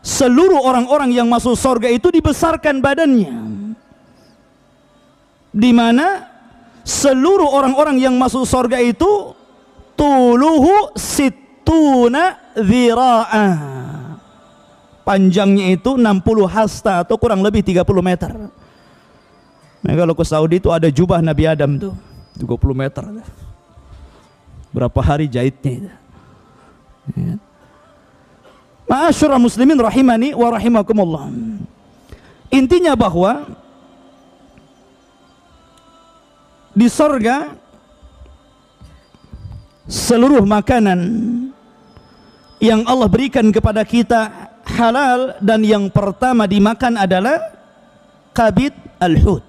[SPEAKER 1] seluruh orang-orang yang masuk surga itu dibesarkan badannya. Di mana seluruh orang-orang yang masuk surga itu tuluhu sittuna dhira'a. Panjangnya itu 60 hasta atau kurang lebih 30 meter. Nah, kalau ke Saudi itu ada jubah Nabi Adam tuh 20 meter. Berapa hari jahitnya itu. Ya. Ma'asyiral muslimin rahimani wa rahimakumullah. Intinya bahwa di sorga seluruh makanan yang Allah berikan kepada kita halal, dan yang pertama dimakan adalah kabid al-hut.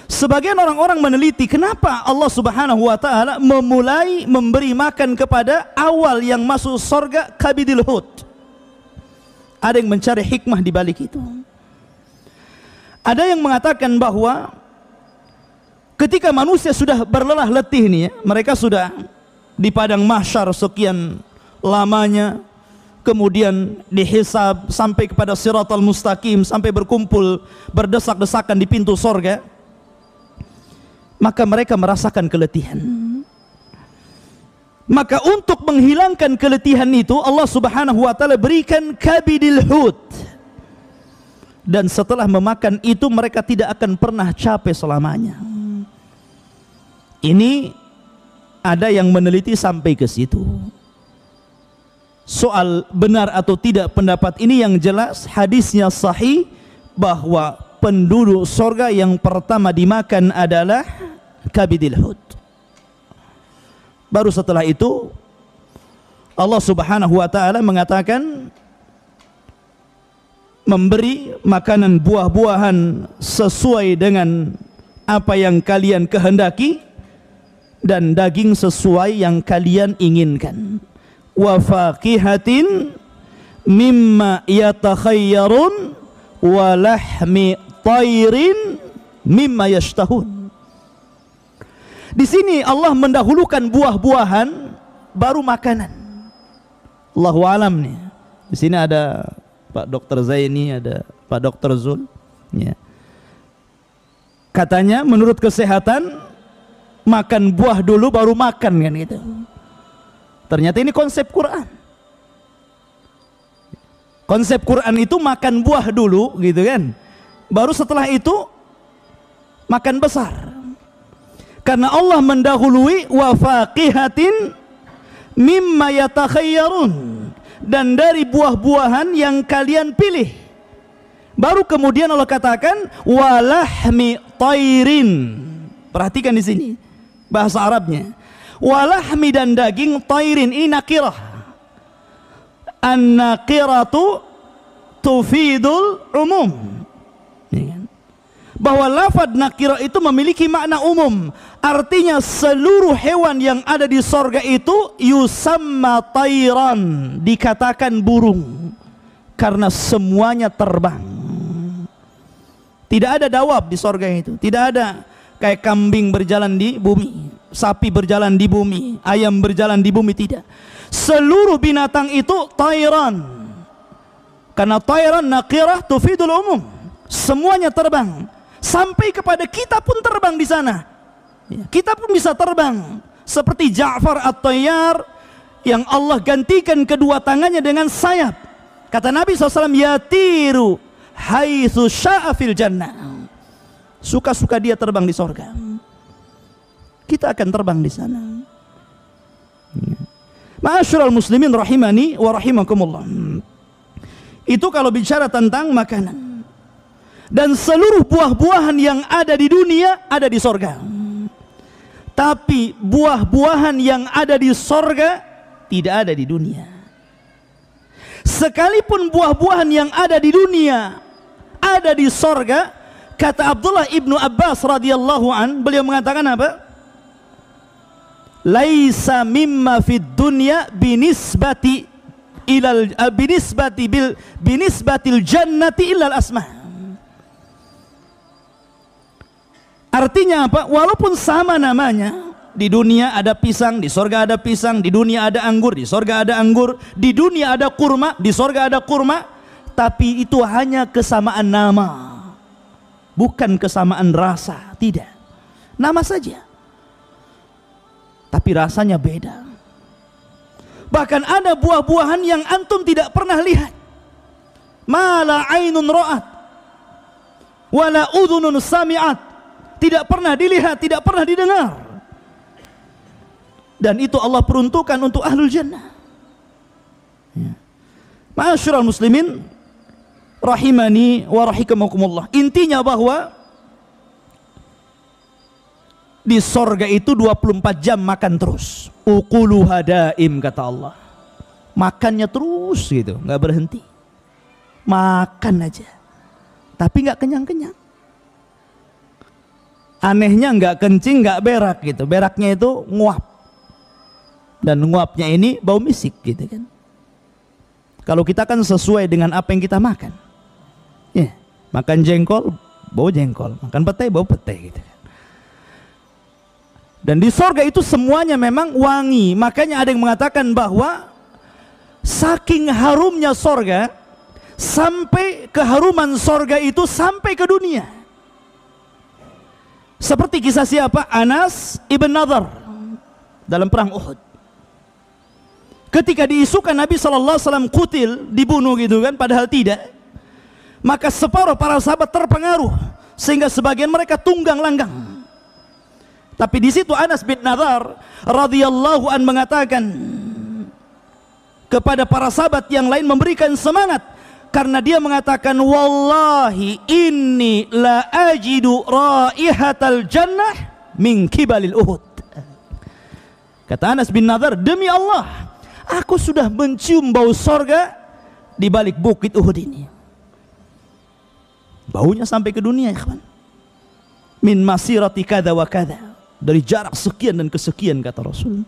[SPEAKER 1] Sebagian orang-orang meneliti kenapa Allah Subhanahu wa taala memulai memberi makan kepada awal yang masuk surga kabidil hut. Ada yang mencari hikmah di balik itu. Ada yang mengatakan bahwa ketika manusia sudah berlelah letih nih ya, mereka sudah di padang mahsyar sekian lamanya, kemudian dihisab sampai kepada siratal mustaqim, sampai berkumpul berdesak-desakan di pintu surga, maka mereka merasakan keletihan. Maka untuk menghilangkan keletihan itu Allah Subhanahu wa taala berikan kabidil hut. Dan setelah memakan itu mereka tidak akan pernah capek selamanya. Ini ada yang meneliti sampai ke situ. Soal benar atau tidak pendapat ini, yang jelas hadisnya sahih bahwa penduduk surga yang pertama dimakan adalah kabidil hut. Baru setelah itu Allah Subhanahu wa taala mengatakan memberi makanan buah-buahan sesuai dengan apa yang kalian kehendaki, dan daging sesuai yang kalian inginkan. Wa faqihatin mimma yatakhayyarun wa lahmi tayrin mimma yashtahun. Di sini Allah mendahulukan buah-buahan baru makanan. Allahu alam nih. Di sini ada Pak Dr. Zaini, ada Pak Dr. Zul. Ya. Katanya menurut kesehatan makan buah dulu baru makan kan gitu. Ternyata ini konsep Quran. Konsep Quran itu makan buah dulu gitu kan. Baru setelah itu makan besar. Karena Allah mendahului wa faqihatin mimma yatakhayyarun, dan dari buah-buahan yang kalian pilih. Baru kemudian Allah katakan walahmi tayrin. Perhatikan di sini bahasa Arabnya. Walahmi, dan daging, tayrin ini nakirah. An-nakiratu tufidul umum. Bahwa lafaz nakirah itu memiliki makna umum. Artinya seluruh hewan yang ada di sorga itu yusamma tayran, dikatakan burung, karena semuanya terbang. Tidak ada dawab di sorga itu. Tidak ada kayak kambing berjalan di bumi, sapi berjalan di bumi, ayam berjalan di bumi, tidak. Seluruh binatang itu tayran. Karena tayran nakirah tufidul umum. Semuanya terbang. Sampai kepada kita pun terbang di sana. Kita pun bisa terbang. Seperti Ja'far at-Tayyar yang Allah gantikan kedua tangannya dengan sayap. Kata Nabi SAW, yatiru haitsu sya'a fil jannah. Suka-suka dia terbang di sorga. Kita akan terbang di sana. Ma'asyiral muslimin rahimani wa rahimakumullah. Itu kalau bicara tentang makanan. Dan seluruh buah-buahan yang ada di dunia ada di sorga. Tapi buah-buahan yang ada di sorga tidak ada di dunia. Sekalipun buah-buahan yang ada di dunia ada di sorga, kata Abdullah ibnu Abbas radhiyallahu an, beliau mengatakan apa? Laisa mimma fid dunya binisbati ilal binisbatil jannati illal asma. Artinya apa? Walaupun sama namanya, di dunia ada pisang, di sorga ada pisang, di dunia ada anggur, di sorga ada anggur, di dunia ada kurma, di sorga ada kurma, tapi itu hanya kesamaan nama, bukan kesamaan rasa. Tidak, nama saja, tapi rasanya beda. Bahkan ada buah-buahan yang antum tidak pernah lihat. Ma la ainun ra'at wala udhunun sami'at. Tidak pernah dilihat, tidak pernah didengar. dan itu Allah peruntukkan untuk ahlul jannah. Ya. Ma'asyiral muslimin rahimani wa rahimakumullah, intinya bahwa di sorga itu 24 jam makan terus, ukuluha daim, kata Allah, makannya terus gitu, nggak berhenti, makan aja, tapi nggak kenyang-kenyang. Anehnya nggak kencing, nggak berak gitu, beraknya itu nguap, dan nguapnya ini bau misik gitu kan. Kalau kita kan sesuai dengan apa yang kita makan, ya, makan jengkol bau jengkol, makan petai bau petai gitu kan. Dan di sorga itu semuanya memang wangi. Makanya ada yang mengatakan bahwa saking harumnya sorga, sampai keharuman sorga itu sampai ke dunia. Seperti kisah siapa? Anas ibn Nadhr dalam perang Uhud. Ketika diisukan Nabi SAW kutil, dibunuh gitu kan, padahal tidak. Maka separuh para sahabat terpengaruh, sehingga sebagian mereka tunggang langgang. Tapi di situ Anas bin Nadhr radhiyallahu an mengatakan kepada para sahabat yang lain, memberikan semangat, karena dia mengatakan, wallahi inni la ajidu raihatal jannah min kibalil Uhud. Kata Anas bin Nadhr, demi Allah, aku sudah mencium bau sorga di balik bukit Uhud ini. Baunya sampai ke dunia, ikhwan. Min masirati kada wa kada, dari jarak sekian dan kesekian, kata Rasul.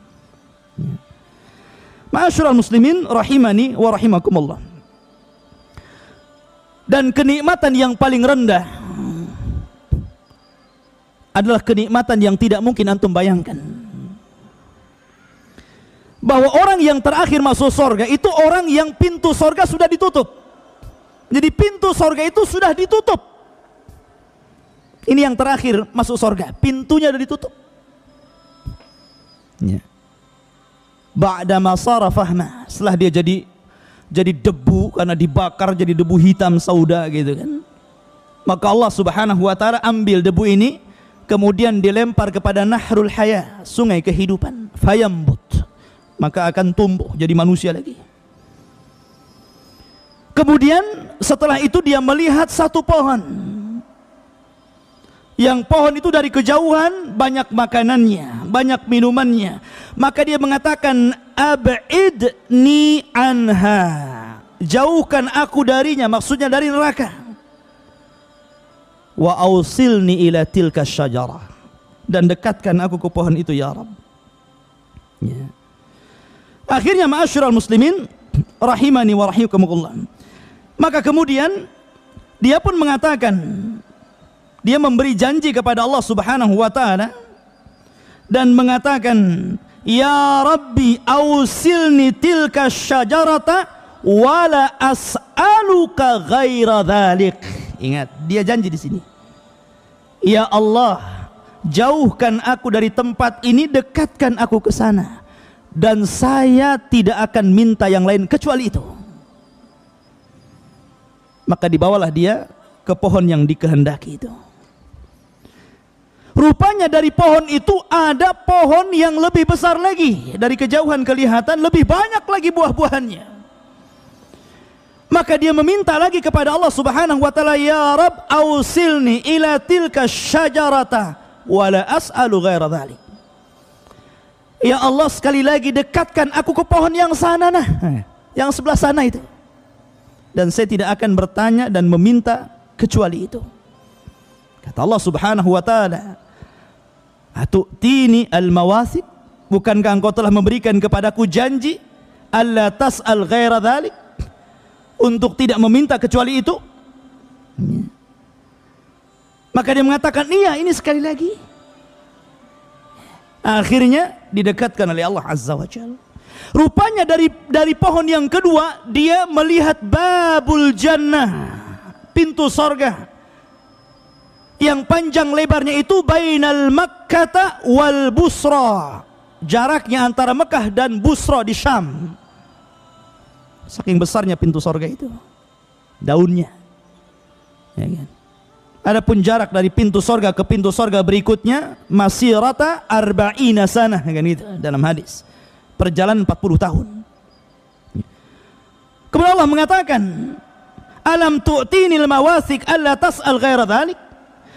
[SPEAKER 1] Ma'asyiral muslimin rahimani wa rahimakumullah. Dan kenikmatan yang paling rendah adalah kenikmatan yang tidak mungkin antum bayangkan. Bahwa orang yang terakhir masuk surga itu orang yang pintu surga sudah ditutup. Jadi pintu surga itu sudah ditutup. Ini yang terakhir masuk surga, pintunya sudah ditutup. Ya. Ba'da ma sara fahma, setelah dia jadi debu karena dibakar jadi debu hitam sauda gitu kan. Maka Allah Subhanahu wa taala ambil debu ini kemudian dilempar kepada nahrul haya, sungai kehidupan, fayambut, maka akan tumbuh jadi manusia lagi. Kemudian setelah itu dia melihat satu pohon, yang pohon itu dari kejauhan banyak makanannya, banyak minumannya. Maka dia mengatakan, ab'idni anha, jauhkan aku darinya, maksudnya dari neraka. Wa ausilni ila tilka syajarah, dan dekatkan aku ke pohon itu ya Rabb. Ya. Akhirnya ma'asyiral muslimin rahimani wa rahimakumullah, maka kemudian dia pun mengatakan, dia memberi janji kepada Allah Subhanahu wa taala dan mengatakan, ya Rabbi ausilni tilka syajarata wala as'aluka ghaira dzalik. Ingat, dia janji di sini. Ya Allah, jauhkan aku dari tempat ini, dekatkan aku ke sana, dan saya tidak akan minta yang lain kecuali itu. Maka dibawalah dia ke pohon yang dikehendaki itu. Rupanya dari pohon itu ada pohon yang lebih besar lagi, dari kejauhan kelihatan lebih banyak lagi buah-buahannya. Maka dia meminta lagi kepada Allah Subhanahu wa taala, ya Rabb ausilni ila tilka syajarata wala as'alu ghaira dzalik. Ya Allah, sekali lagi dekatkan aku ke pohon yang sana, nah, yang sebelah sana itu, dan saya tidak akan bertanya dan meminta kecuali itu. Kata Allah Subhanahu wa taala, atu'tini al-mawasik, bukankah engkau telah memberikan kepadaku janji alla tas'al ghaira dzalik, untuk tidak meminta kecuali itu? Maka dia mengatakan, iya, ini sekali lagi. Akhirnya didekatkan oleh Allah Azza wa Jalla. Rupanya dari pohon yang kedua dia melihat babul jannah, pintu sorga, yang panjang lebarnya itu bainal Makkah wal Busra, jaraknya antara Mekah dan Busra di Syam. Saking besarnya pintu sorga itu, daunnya, ya kan? Adapun jarak dari pintu sorga ke pintu sorga berikutnya masirata arba'ina sanah, kan gitu dalam hadis. Perjalanan 40 tahun. Kemudian Allah mengatakan, alam tu'tinil mawasik alla tas'al ghaira dhalik.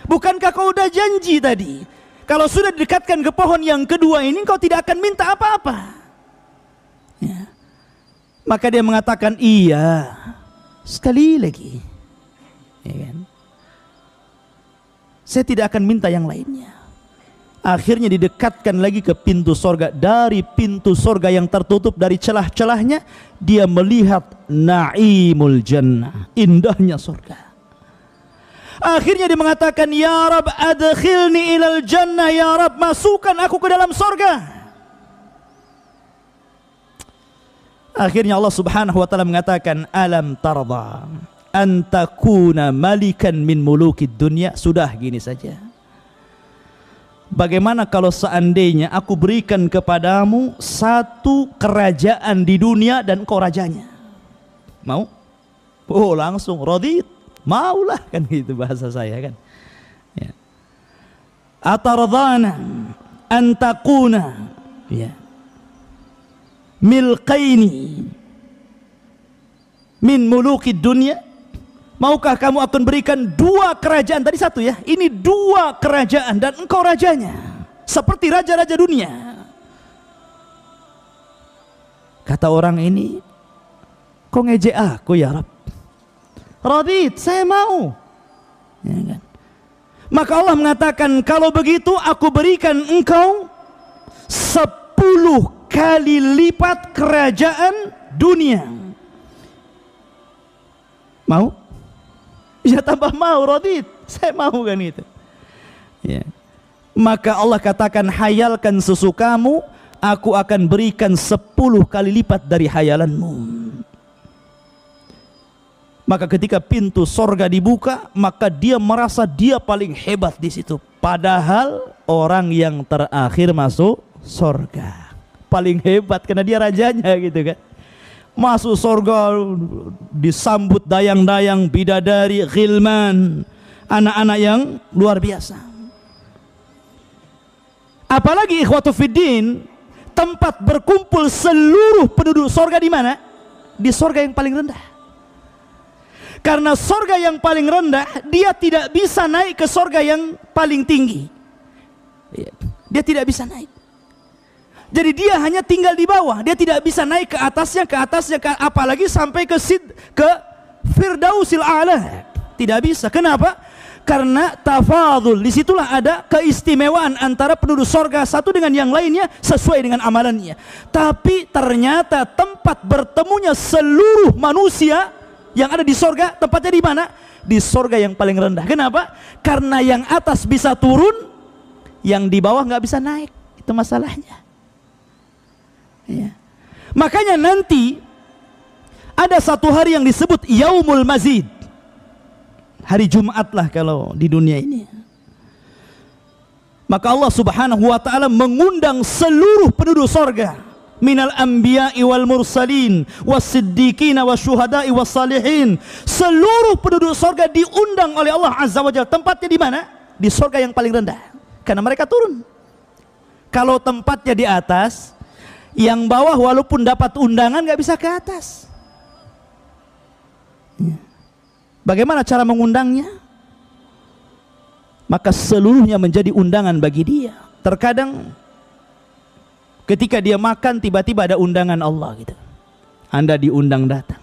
[SPEAKER 1] Bukankah kau udah janji tadi, kalau sudah didekatkan ke pohon yang kedua ini kau tidak akan minta apa-apa. Ya. Maka dia mengatakan, iya, sekali lagi, ya kan? Saya tidak akan minta yang lainnya. Akhirnya didekatkan lagi ke pintu sorga. Dari pintu sorga yang tertutup dari celah-celahnya, dia melihat na'imul jannah, indahnya sorga. Akhirnya dia mengatakan, ya Rab adkhilni ilal jannah, ya Rab masukkan aku ke dalam sorga. Akhirnya Allah subhanahu wa ta'ala mengatakan, alam tarda antakuna malikan min mulukid dunya. Sudah gini saja, bagaimana kalau seandainya aku berikan kepadamu satu kerajaan di dunia dan kau rajanya? Mau? Oh langsung radit, maulah, kan gitu bahasa saya kan ya. Atardana antakuna ya milqaini min mulukid dunya. Maukah kamu akan berikan dua kerajaan? Tadi satu ya, ini dua kerajaan dan engkau rajanya, seperti raja-raja dunia. Kata orang ini, kau ngejek aku ya Rabb? Radit, saya mau, ya kan? Maka Allah mengatakan, kalau begitu aku berikan engkau 10 kali lipat kerajaan dunia. Mau? Ya tambah mau, radit, saya mau, kan itu ya. Maka Allah katakan, hayalkan sesukamu, aku akan berikan 10 kali lipat dari hayalanmu. Maka ketika pintu sorga dibuka, maka dia merasa dia paling hebat di situ. Padahal orang yang terakhir masuk sorga paling hebat karena dia rajanya, gitu kan. Masuk surga disambut dayang-dayang, bidadari, ghilman, anak-anak yang luar biasa. Apalagi ikhwatu fiddin, tempat berkumpul seluruh penduduk surga di mana? Di surga yang paling rendah. Karena surga yang paling rendah, dia tidak bisa naik ke surga yang paling tinggi. Dia tidak bisa naik. Jadi dia hanya tinggal di bawah, dia tidak bisa naik ke atasnya, apalagi sampai ke Firdausil A'la. Tidak bisa. Kenapa? Karena tafadhul. Disitulah ada keistimewaan antara penduduk sorga satu dengan yang lainnya sesuai dengan amalannya. Tapi ternyata tempat bertemunya seluruh manusia yang ada di sorga, tempatnya di mana? Di sorga yang paling rendah. Kenapa? Karena yang atas bisa turun, yang di bawah nggak bisa naik. Itu masalahnya. Ya. Makanya nanti ada satu hari yang disebut Yaumul Mazid, hari Jumat lah kalau di dunia ini. Maka Allah subhanahu wa ta'ala mengundang seluruh penduduk sorga, minal anbiya'i wal mursalin was-siddiqin wasyuhada'i was-salihin. Seluruh penduduk sorga diundang oleh Allah azza wa jalla. Tempatnya di mana? Di sorga yang paling rendah, karena mereka turun. Kalau tempatnya di atas, yang bawah walaupun dapat undangan nggak bisa ke atas. Bagaimana cara mengundangnya? Maka seluruhnya menjadi undangan bagi dia. Terkadang ketika dia makan, tiba-tiba ada undangan Allah gitu. Anda diundang datang.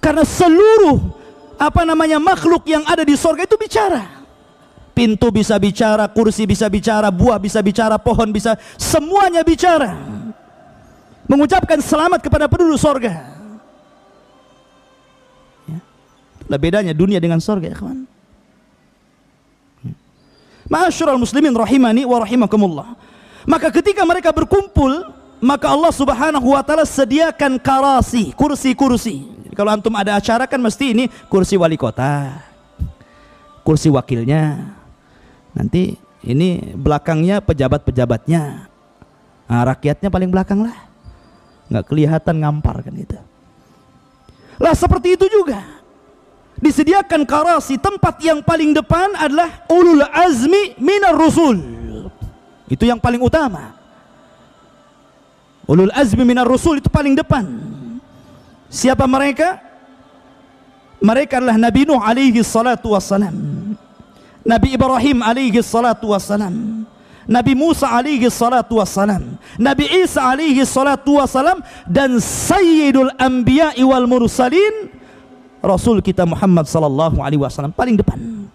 [SPEAKER 1] Karena seluruh makhluk yang ada di surga itu bicara. Pintu bisa bicara, kursi bisa bicara, buah bisa bicara, pohon bisa, semuanya bicara. Mengucapkan selamat kepada penduduk surga. Ya. Itulah bedanya dunia dengan surga, ya kawan. Ma'asyiral muslimin rahimani wa rahimakumullah. Maka ketika mereka berkumpul, maka Allah subhanahu wa ta'ala sediakan karasi, kursi-kursi. Kalau antum ada acara kan mesti ini kursi wali kota, kursi wakilnya. Nanti ini belakangnya pejabat-pejabatnya. Nah, rakyatnya paling belakang lah, nggak kelihatan, ngampar kan gitu. Lah seperti itu juga disediakan karasi, tempat yang paling depan adalah ulul azmi minar rusul. Itu yang paling utama. Ulul azmi minar rusul itu paling depan. Siapa mereka? Mereka adalah Nabi Nuh alaihi salatu wassalam, Nabi Ibrahim alaihi salatu wassalam, Nabi Musa alaihi salatu wassalam, Nabi Isa alaihi salatu wassalam, dan Sayyidul Anbiya'i wal Mursalin, Rasul kita Muhammad sallallahu alaihi wasallam paling depan.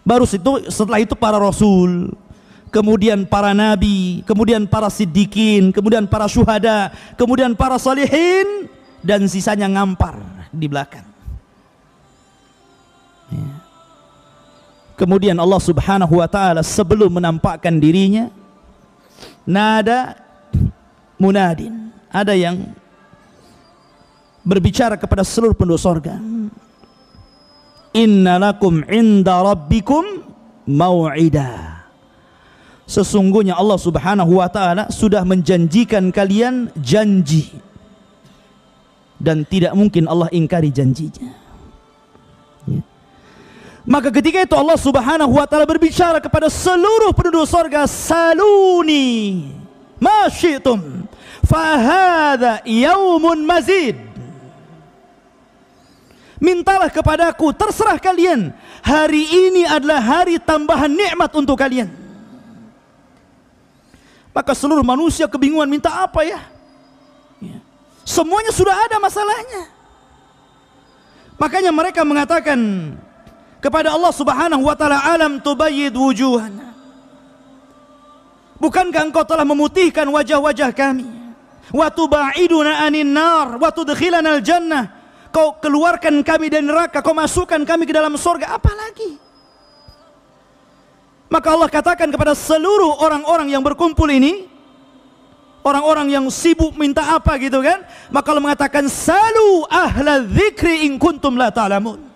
[SPEAKER 1] Baru setelah itu para rasul, kemudian para nabi, kemudian para siddiqin, kemudian para syuhada, kemudian para salihin, dan sisanya ngampar di belakang. Ya. Kemudian Allah subhanahu wa ta'ala sebelum menampakkan dirinya, nada munadin, ada yang berbicara kepada seluruh penduduk sorga. Inna lakum inda rabbikum mau'ida. Sesungguhnya Allah subhanahu wa ta'ala sudah menjanjikan kalian janji, dan tidak mungkin Allah ingkari janjinya. Ya. Maka ketika itu Allah subhanahu wa ta'ala berbicara kepada seluruh penduduk sorga, saluni ma syi'tum fahadha yaumun mazid. Mintalah kepadaku, terserah kalian, hari ini adalah hari tambahan nikmat untuk kalian. Maka seluruh manusia kebingungan, minta apa ya? Semuanya sudah ada masalahnya. Makanya mereka mengatakan kepada Allah subhanahu wa ta'ala, alam tubayyid wujuhana, bukankah engkau telah memutihkan wajah-wajah kami, wa tubaiduna anin nar wa tudkhilana al jannah, kau keluarkan kami dari neraka, kau masukkan kami ke dalam surga, apa lagi? Maka Allah katakan kepada seluruh orang-orang yang berkumpul ini, orang-orang yang sibuk minta apa gitu kan, maka Allah mengatakan, salu ahla dzikri in kuntum la ta'lamun.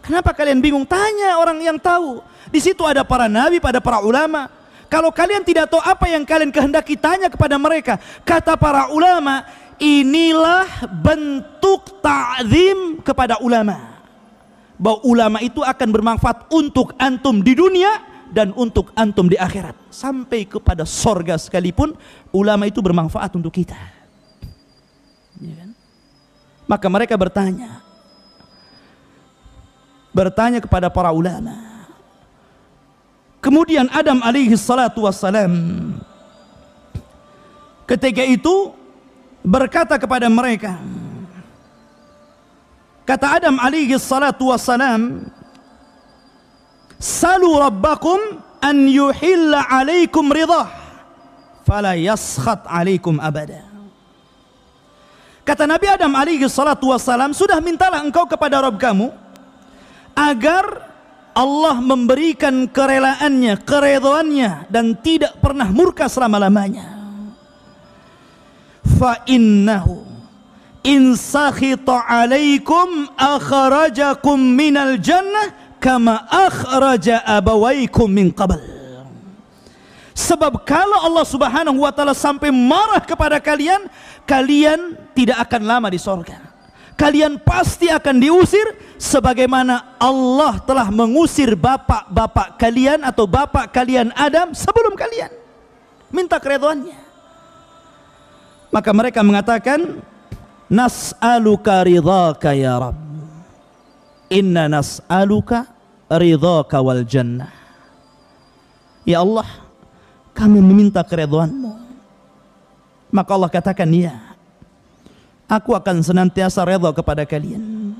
[SPEAKER 1] Kenapa kalian bingung? Tanya orang yang tahu. Di situ ada para nabi, ada para ulama. Kalau kalian tidak tahu apa yang kalian kehendaki, tanya kepada mereka. Kata para ulama, inilah bentuk ta'zim kepada ulama, bahwa ulama itu akan bermanfaat untuk antum di dunia dan untuk antum di akhirat. Sampai kepada sorga sekalipun ulama itu bermanfaat untuk kita, ya kan? Maka mereka bertanya kepada para ulama. Kemudian Adam alaihi salatu wassalam ketika itu berkata kepada mereka, kata Adam alaihi salatu wassalam, salu rabbakum an yuhilla alaikum ridah fala yaskhat alaikum abada. Kata Nabi Adam alaihi salatu wassalam, sudah mintalah engkau kepada Rabb kamu agar Allah memberikan kerelaannya, keredoannya, dan tidak pernah murka selama-lamanya. Fa innahu in sakhita alaikum akhrajakum minal jannah kama akhraja abawaikum min qabl. Sebab kalau Allah subhanahu wa ta'ala sampai marah kepada kalian, kalian tidak akan lama di surga. Kalian pasti akan diusir sebagaimana Allah telah mengusir bapak-bapak kalian atau bapak kalian Adam sebelum kalian. Minta keridhaannya. Maka mereka mengatakan, nas'aluka ridhaka ya Rabb, inna nas'aluka ridhaka wal jannah. Ya Allah, kami meminta keridhaanmu. Maka Allah katakan, ya, aku akan senantiasa redha kepada kalian.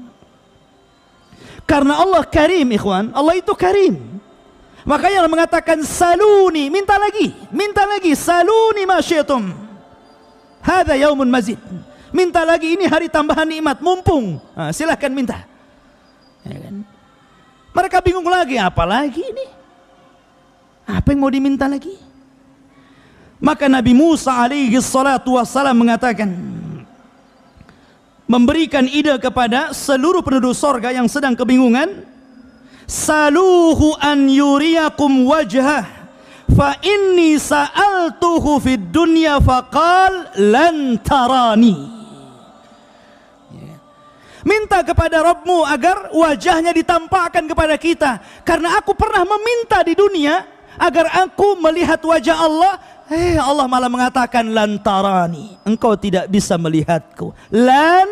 [SPEAKER 1] Karena Allah karim, ikhwan. Allah itu karim. Makanya Allah mengatakan, saluni, minta lagi, saluni ma syi'tum hadza yaumun mazid. Minta lagi, ini hari tambahan nikmat, mumpung. Silahkan minta. Ya kan? Mereka bingung lagi, apa lagi ini? Apa yang mau diminta lagi? Maka Nabi Musa alaihi salatu wassalam mengatakan, memberikan ide kepada seluruh penduduk sorga yang sedang kebingungan, saluhu an yuriyakum wajhah fa inni sa'altuhu fid dunya faqal lan tarani. Minta kepada Rabbmu agar wajahnya ditampakkan kepada kita. Karena aku pernah meminta di dunia agar aku melihat wajah Allah. Allah malah mengatakan lan tarani, engkau tidak bisa melihatku. Lan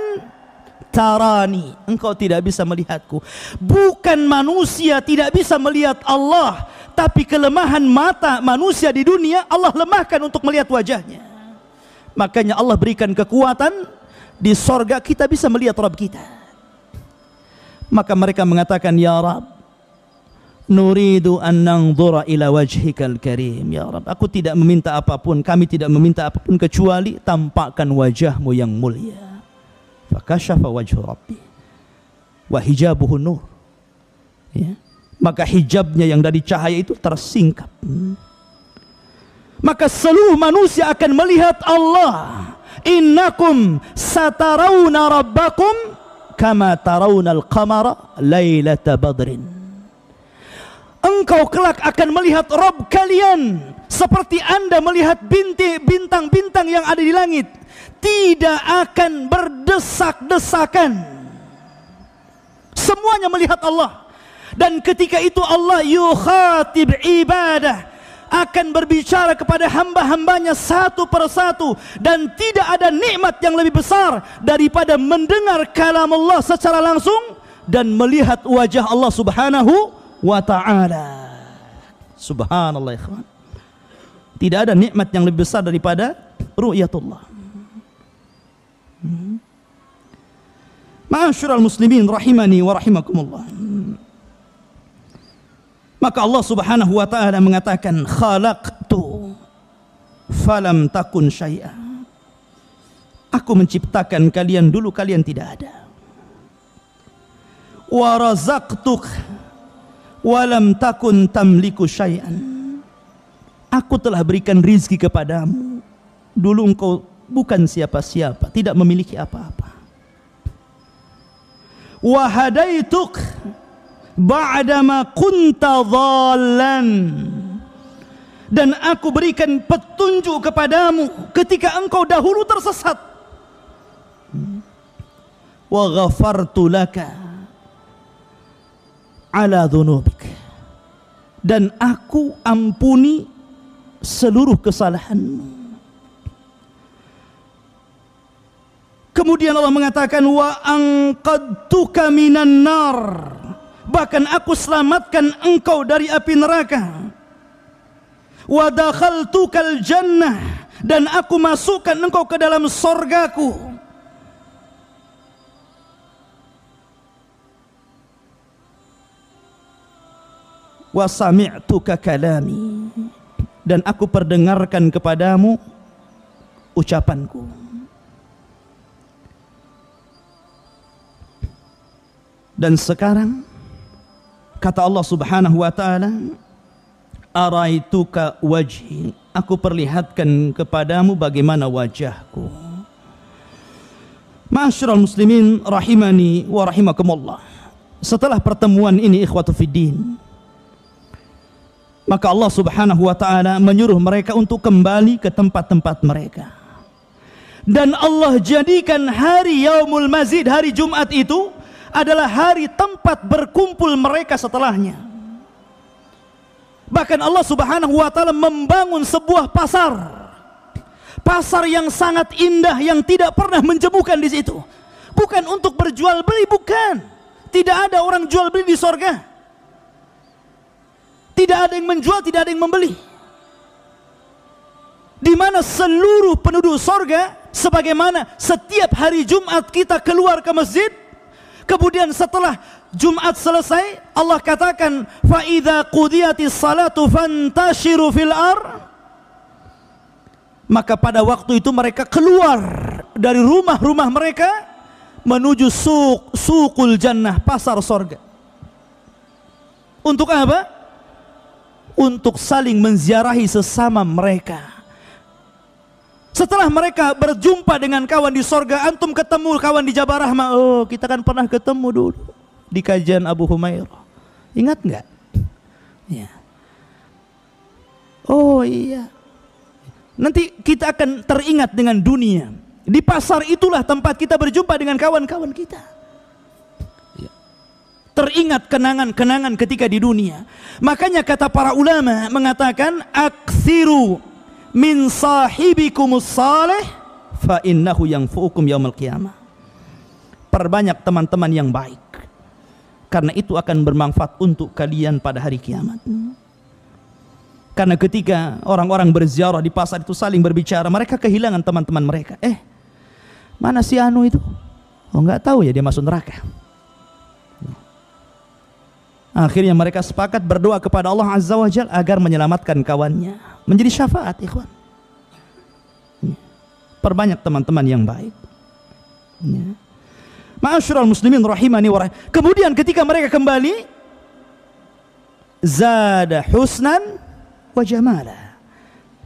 [SPEAKER 1] tarani, engkau tidak bisa melihatku. Bukan manusia tidak bisa melihat Allah, tapi kelemahan mata manusia di dunia Allah lemahkan untuk melihat wajahnya. Makanya Allah berikan kekuatan di sorga kita bisa melihat Rabb kita. Maka mereka mengatakan, ya Rabb, nuridu an nanzura ila wajhikal karim. Ya Rabb, aku tidak meminta apapun, kami tidak meminta apapun kecuali tampakkan wajahmu yang mulia. Fakashafa wajhu Rabbi wa hijabuhu nur. Ya. Maka hijabnya yang dari cahaya itu tersingkap. Maka seluruh manusia akan melihat Allah. Innakum satarawna rabbakum kama tarawna al-qamara lailata badrin. Engkau kelak akan melihat Rabb kalian seperti anda melihat bintang-bintang yang ada di langit. Tidak akan berdesak-desakan. Semuanya melihat Allah. Dan ketika itu Allah yukhatib ibadah, akan berbicara kepada hamba-hambanya satu persatu. Dan tidak ada nikmat yang lebih besar daripada mendengar kalam Allah secara langsung dan melihat wajah Allah subhanahu wa ta'ala. Subhanallah ikhwan. Tidak ada nikmat yang lebih besar daripada ru'yatullah. Ma'asyiral muslimin rahimani wa rahimakumullah. Maka Allah subhanahu wa ta'ala mengatakan, khalaqtu falam takun syai'a. Aku menciptakan kalian dulu kalian tidak ada. Wa razaqtuk walam takun tamliku syai'an. Aku telah berikan rizki kepadamu, dulu engkau bukan siapa-siapa, tidak memiliki apa-apa. Wa hadaituk ba'dama kunta dhallan. Dan aku berikan petunjuk kepadamu ketika engkau dahulu tersesat. Wa ghafartu laka ala dhunubik. Dan aku ampuni seluruh kesalahanmu. Kemudian Allah mengatakan, wa anqadtuka minan nar. Bahkan aku selamatkan engkau dari api neraka. Wa dakhaltukal jannah. Dan aku masukkan engkau ke dalam sorgaku. Wa sami'tuka kalami. Dan aku perdengarkan kepadamu ucapanku. Dan sekarang kata Allah subhanahu wa ta'ala, araituka wajhi, aku perlihatkan kepadamu bagaimana wajahku. Ma'asyiral muslimin rahimani wa rahimakumullah. Setelah pertemuan ini ikhwatu fiddin, maka Allah subhanahu wa ta'ala menyuruh mereka untuk kembali ke tempat-tempat mereka. Dan Allah jadikan hari Yaumul Mazid, hari Jumat itu adalah hari tempat berkumpul mereka setelahnya. Bahkan Allah subhanahu wa ta'ala membangun sebuah pasar. Pasar yang sangat indah yang tidak pernah menjemukan di situ. Bukan untuk berjual beli, bukan. Tidak ada orang jual beli di sorga. Tidak ada yang menjual, tidak ada yang membeli. Di mana seluruh penduduk sorga, sebagaimana setiap hari Jumat kita keluar ke masjid, kemudian setelah Jumat selesai, Allah katakan, fa idza qudiyatis salatu fantashiru fil ar. Maka pada waktu itu mereka keluar dari rumah-rumah mereka menuju suqul jannah, pasar sorga. Untuk apa? Untuk saling menziarahi sesama mereka. Setelah mereka berjumpa dengan kawan di sorga, antum ketemu kawan di Jabal Rahmah. Oh, kita kan pernah ketemu dulu di kajian Abu Humairah. Ingat nggak? Ya. Oh iya. Nanti kita akan teringat dengan dunia. Di pasar itulah tempat kita berjumpa dengan kawan-kawan kita. teringat kenangan-kenangan ketika di dunia. Makanya kata para ulama mengatakan, aksiru min sahibikumus salih fa innahu yanfu'ukum yaumil qiyamah. Perbanyak teman-teman yang baik, karena itu akan bermanfaat untuk kalian pada hari kiamat. Karena ketika orang-orang berziarah di pasar itu saling berbicara, mereka kehilangan teman-teman mereka. Mana si Anu itu? Oh, nggak tahu ya, dia masuk neraka. Akhirnya mereka sepakat berdoa kepada Allah Azza wa Jalla agar menyelamatkan kawannya, menjadi syafaat, ikhwan. Perbanyak teman-teman yang baik. Ma'asyiral muslimin rahimani wa rahim. Kemudian ketika mereka kembali, zada husnan wa jamala.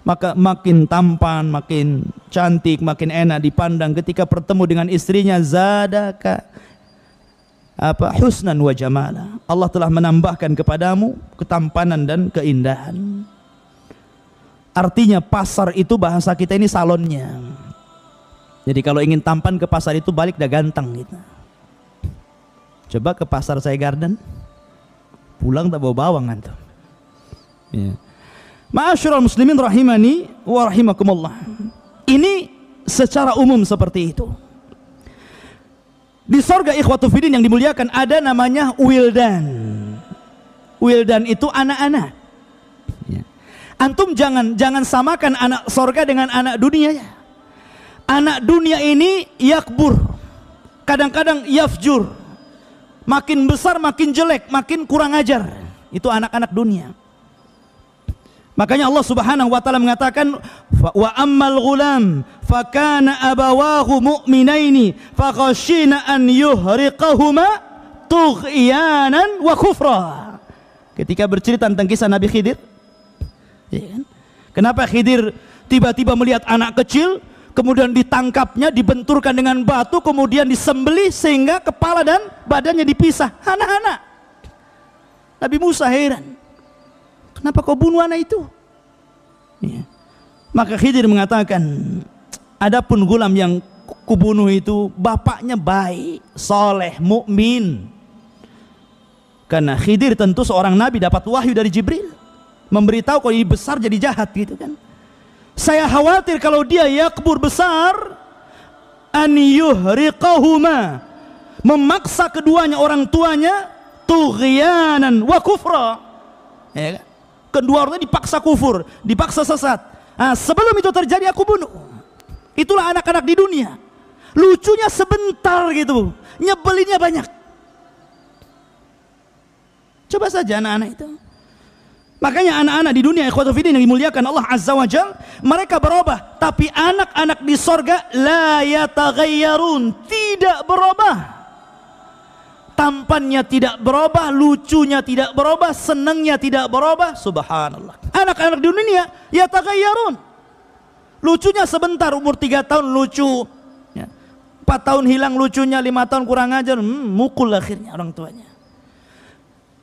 [SPEAKER 1] Maka makin tampan, makin cantik, makin enak dipandang ketika bertemu dengan istrinya. Zadaka husnan wa jamala. Allah telah menambahkan kepadamu ketampanan dan keindahan. Artinya pasar itu bahasa kita ini salonnya. Jadi kalau ingin tampan ke pasar itu balik dah ganteng gitu. Coba ke pasar Saya Garden, pulang tak bawa bawang antum. Ya. Ma'asyiral muslimin rahimani wa rahimakumullah. Ini secara umum seperti itu. Di sorga ikhwatu fiddin yang dimuliakan ada namanya wildan. Wildan itu anak-anak. Ya. Antum jangan samakan anak sorga dengan anak dunia ya. Anak dunia ini yakbur, kadang-kadang yafjur, makin besar makin jelek, makin kurang ajar. Itu anak-anak dunia. Makanya Allah Subhanahu wa taala mengatakan, wa ammal ghulam fakana abawahu mu'minaini fakhashina an yuhriqahuma tughyanan wa kufra. Ketika bercerita tentang kisah Nabi Khidir, ya kan? Kenapa Khidir tiba-tiba melihat anak kecil, kemudian ditangkapnya, dibenturkan dengan batu, kemudian disembelih sehingga kepala dan badannya dipisah. Anak-anak. Nabi Musa heran, kenapa kau bunuh anak itu? Ya. Maka Khidir mengatakan, adapun gulam yang kubunuh itu bapaknya baik, soleh, mukmin. Karena Khidir tentu seorang nabi, dapat wahyu dari Jibril, memberitahu kalau ini besar jadi jahat gitu kan. Saya khawatir kalau dia yakbur besar, an yuhriqahuma, memaksa keduanya orang tuanya, tughyanan wa kufra. Ya kan? Kedua orangnya dipaksa kufur, dipaksa sesat. Nah, sebelum itu terjadi aku bunuh. Itulah anak-anak di dunia. Lucunya sebentar gitu, nyebelinnya banyak. Coba saja anak-anak itu. Makanya anak-anak di dunia ikhwatu fiddin yang dimuliakan Allah Azza wa Jalla, mereka berubah, tapi anak-anak di sorga la yataghayyarun, tidak berubah. Tampannya tidak berubah, lucunya tidak berubah, senangnya tidak berubah. Subhanallah. Anak-anak di dunia yataghayyarun. Lucunya sebentar, umur 3 tahun lucu, 4 tahun hilang lucunya, 5 tahun kurang ajar, mukul akhirnya orang tuanya.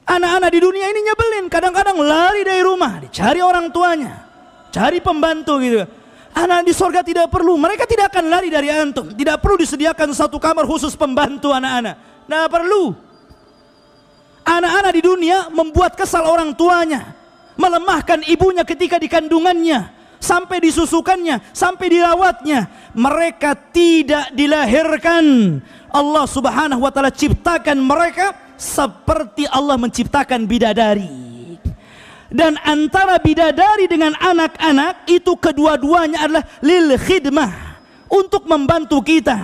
[SPEAKER 1] Anak-anak di dunia ini nyebelin, kadang-kadang lari dari rumah, dicari orang tuanya, cari pembantu gitu. Anak di sorga tidak perlu, mereka tidak akan lari dari antum. Tidak perlu disediakan satu kamar khusus pembantu anak-anak. Tidak perlu. Anak-anak di dunia membuat kesal orang tuanya, melemahkan ibunya ketika di kandungannya, sampai disusukannya, sampai dirawatnya. Mereka tidak dilahirkan. Allah Subhanahu wa taala ciptakan mereka seperti Allah menciptakan bidadari. Dan antara bidadari dengan anak-anak itu kedua-duanya adalah lil khidmah, untuk membantu kita,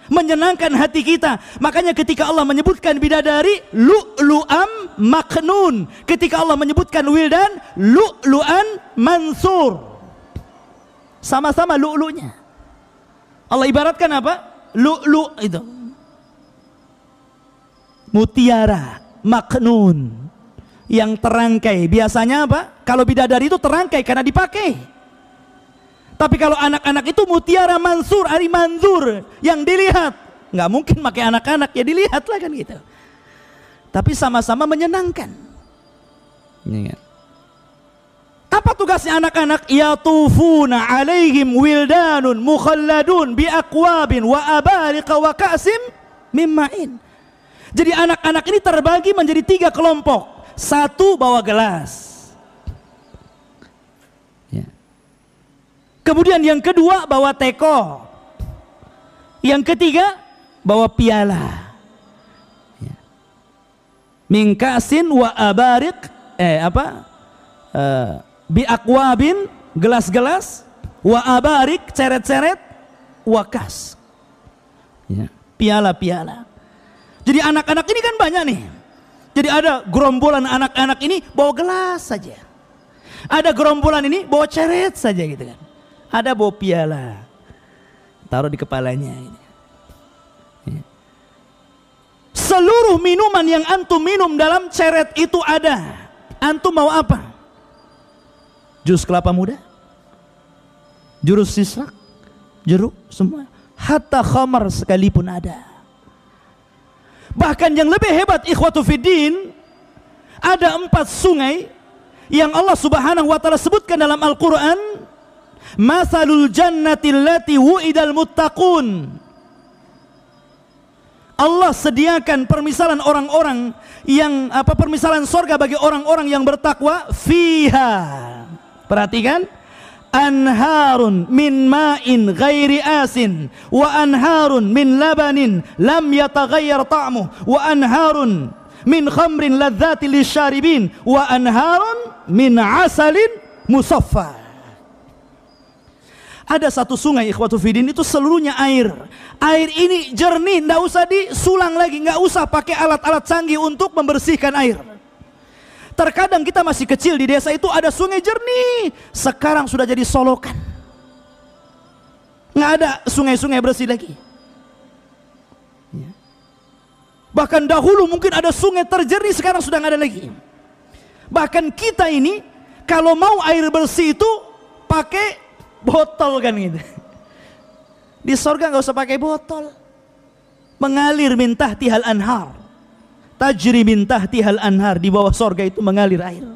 [SPEAKER 1] menyenangkan hati kita. Makanya ketika Allah menyebutkan bidadari, lu'lu'am maknun. Ketika Allah menyebutkan wildan, lu'lu'an mansur. Sama-sama lu'lu'nya. Allah ibaratkan apa? Lu'lu' itu mutiara maknun, yang terangkai. Biasanya apa? Kalau bidadari itu terangkai karena dipakai. Tapi kalau anak-anak itu mutiara mansur, ari manzur, yang dilihat. Nggak mungkin pakai anak-anak, ya dilihat lah kan gitu. Tapi sama-sama menyenangkan. Apa tugasnya anak-anak? Yatufuna alaihim wildanun mukhalladun bi aqwabin wa abariqa wa ka'sim min ma'in. Jadi anak-anak ini terbagi menjadi 3 kelompok. Satu bawa gelas. Ya. Kemudian yang kedua bawa teko. Yang ketiga bawa piala. Ya. Mingkasin wa abarik bi akwabin, gelas-gelas, wa abarik, ceret-ceret, wakas. Ya. Piala-piala. Jadi anak-anak ini kan banyak nih. Jadi ada gerombolan anak-anak ini bawa gelas saja. Ada gerombolan ini bawa ceret saja gitu kan. Ada bawa piala. Taruh di kepalanya ini. Ya. Seluruh minuman yang antum minum dalam ceret itu ada. Antum mau apa? Jus kelapa muda? Jurus sisrak? Jeruk? Semua. Hatta khamar sekalipun ada. Bahkan yang lebih hebat ikhwatu fiddin, ada 4 sungai yang Allah subhanahu wa ta'ala sebutkan dalam Al-Quran. Masalul jannati allati wu'idal muttaqun. Allah sediakan permisalan orang-orang yang permisalan sorga bagi orang-orang yang bertakwa. Fiha, perhatikan, anharun min ma'in ghairi asin wa anharun min labanin lam yataghayyar ta'muh wa anharun min khamrin ladzati lisyaribin wa anharun min asalin musaffa. Ada satu sungai ikhwatu fiddin, itu seluruhnya air. Air ini jernih, tidak usah disulang lagi, nggak usah pakai alat-alat canggih untuk membersihkan air. Terkadang kita masih kecil di desa itu ada sungai jernih, sekarang sudah jadi solokan. Nggak ada sungai-sungai bersih lagi. Bahkan dahulu mungkin ada sungai terjernih, sekarang sudah nggak ada lagi. Bahkan kita ini kalau mau air bersih itu pakai botol kan gitu. Di sorga nggak usah pakai botol, mengalir min tahtihal anhar. Tajri min tahtihal anhar, di bawah sorga itu mengalir air.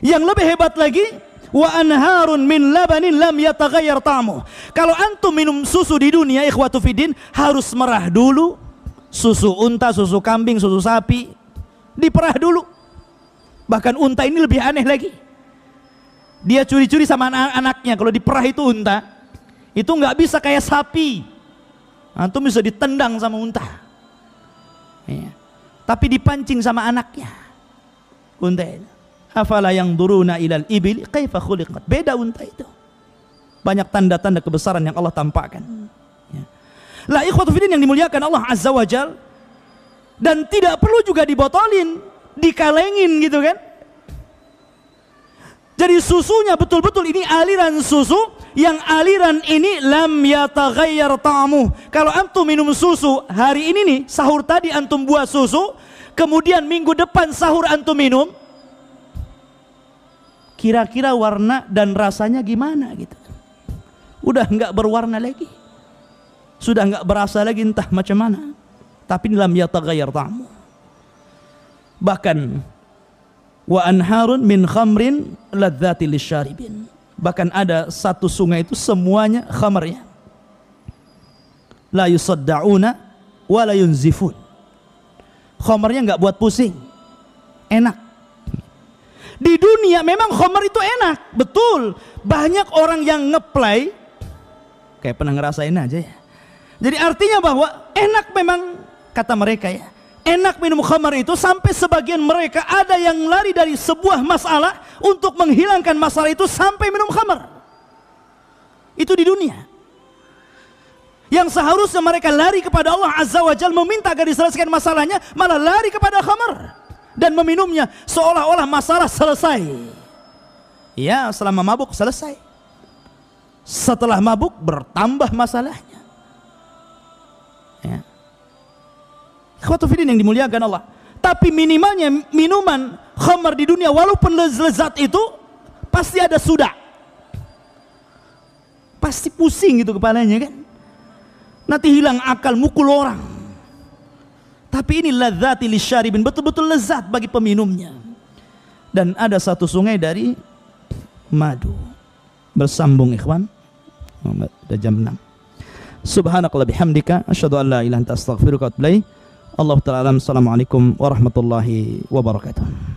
[SPEAKER 1] Yang lebih hebat lagi, wa anharun min labanin lam yataghayyar ta'muh. Kalau antum minum susu di dunia ikhwatu fiddin, harus merah dulu. Susu unta, susu kambing, susu sapi diperah dulu. Bahkan unta ini lebih aneh lagi. Dia curi-curi sama anak-anaknya. Kalau diperah itu unta, itu nggak bisa kayak sapi. Antum bisa ditendang sama unta. Ya. Tapi dipancing sama anaknya. Unta itu. Afala yang duruna ilal ibil kaifa khuliqat. Beda unta itu. Banyak tanda-tanda kebesaran yang Allah tampakkan. Ya. Lah ikhwatu fiddin yang dimuliakan Allah Azza wa Jal. Dan tidak perlu juga dibotolin, dikalengin gitu kan. Jadi susunya betul-betul ini aliran susu, yang aliran ini lam yataghayyar ta'muh. Kalau antum minum susu hari ini nih, sahur tadi antum buat susu, kemudian minggu depan sahur antum minum, kira-kira warna dan rasanya gimana gitu. Udah enggak berwarna lagi, sudah enggak berasa lagi, entah macam mana. Tapi lam yataghayyar ta'muh. Bahkan wa anharun min khamrin ladzati lisyaribin. Bahkan ada satu sungai itu semuanya khamrnya. La yusaddauna wa la yunzifun. Khamrnya enggak buat pusing. Enak. Di dunia memang khamr itu enak, betul. Banyak orang yang ngeplay kayak pernah ngerasain aja ya. Jadi artinya bahwa enak memang kata mereka ya. Enak minum khamar itu sampai sebagian mereka ada yang lari dari sebuah masalah untuk menghilangkan masalah itu sampai minum khamar. Itu di dunia. Yang seharusnya mereka lari kepada Allah Azza wa Jalla meminta agar diselesaikan masalahnya, malah lari kepada khamar dan meminumnya seolah-olah masalah selesai. Ya, selama mabuk selesai. Setelah mabuk bertambah masalahnya. Ya. Ikhwatu fiddin yang dimuliakan Allah. Tapi minimalnya minuman khamar di dunia walaupun lezat itu pasti ada sudah. Pasti pusing gitu kepalanya kan. Nanti hilang akal, mukul orang. Tapi ini ladzati lisyaribin, betul-betul lezat bagi peminumnya. Dan ada satu sungai dari madu. Bersambung ikhwan. Udah jam 6. Subhanakallah bihamdika asyhadu an la ilaha illa anta astaghfiruka wa atubu ilaik. Allahu ta'ala alam. Assalamualaikum warahmatullahi wabarakatuh.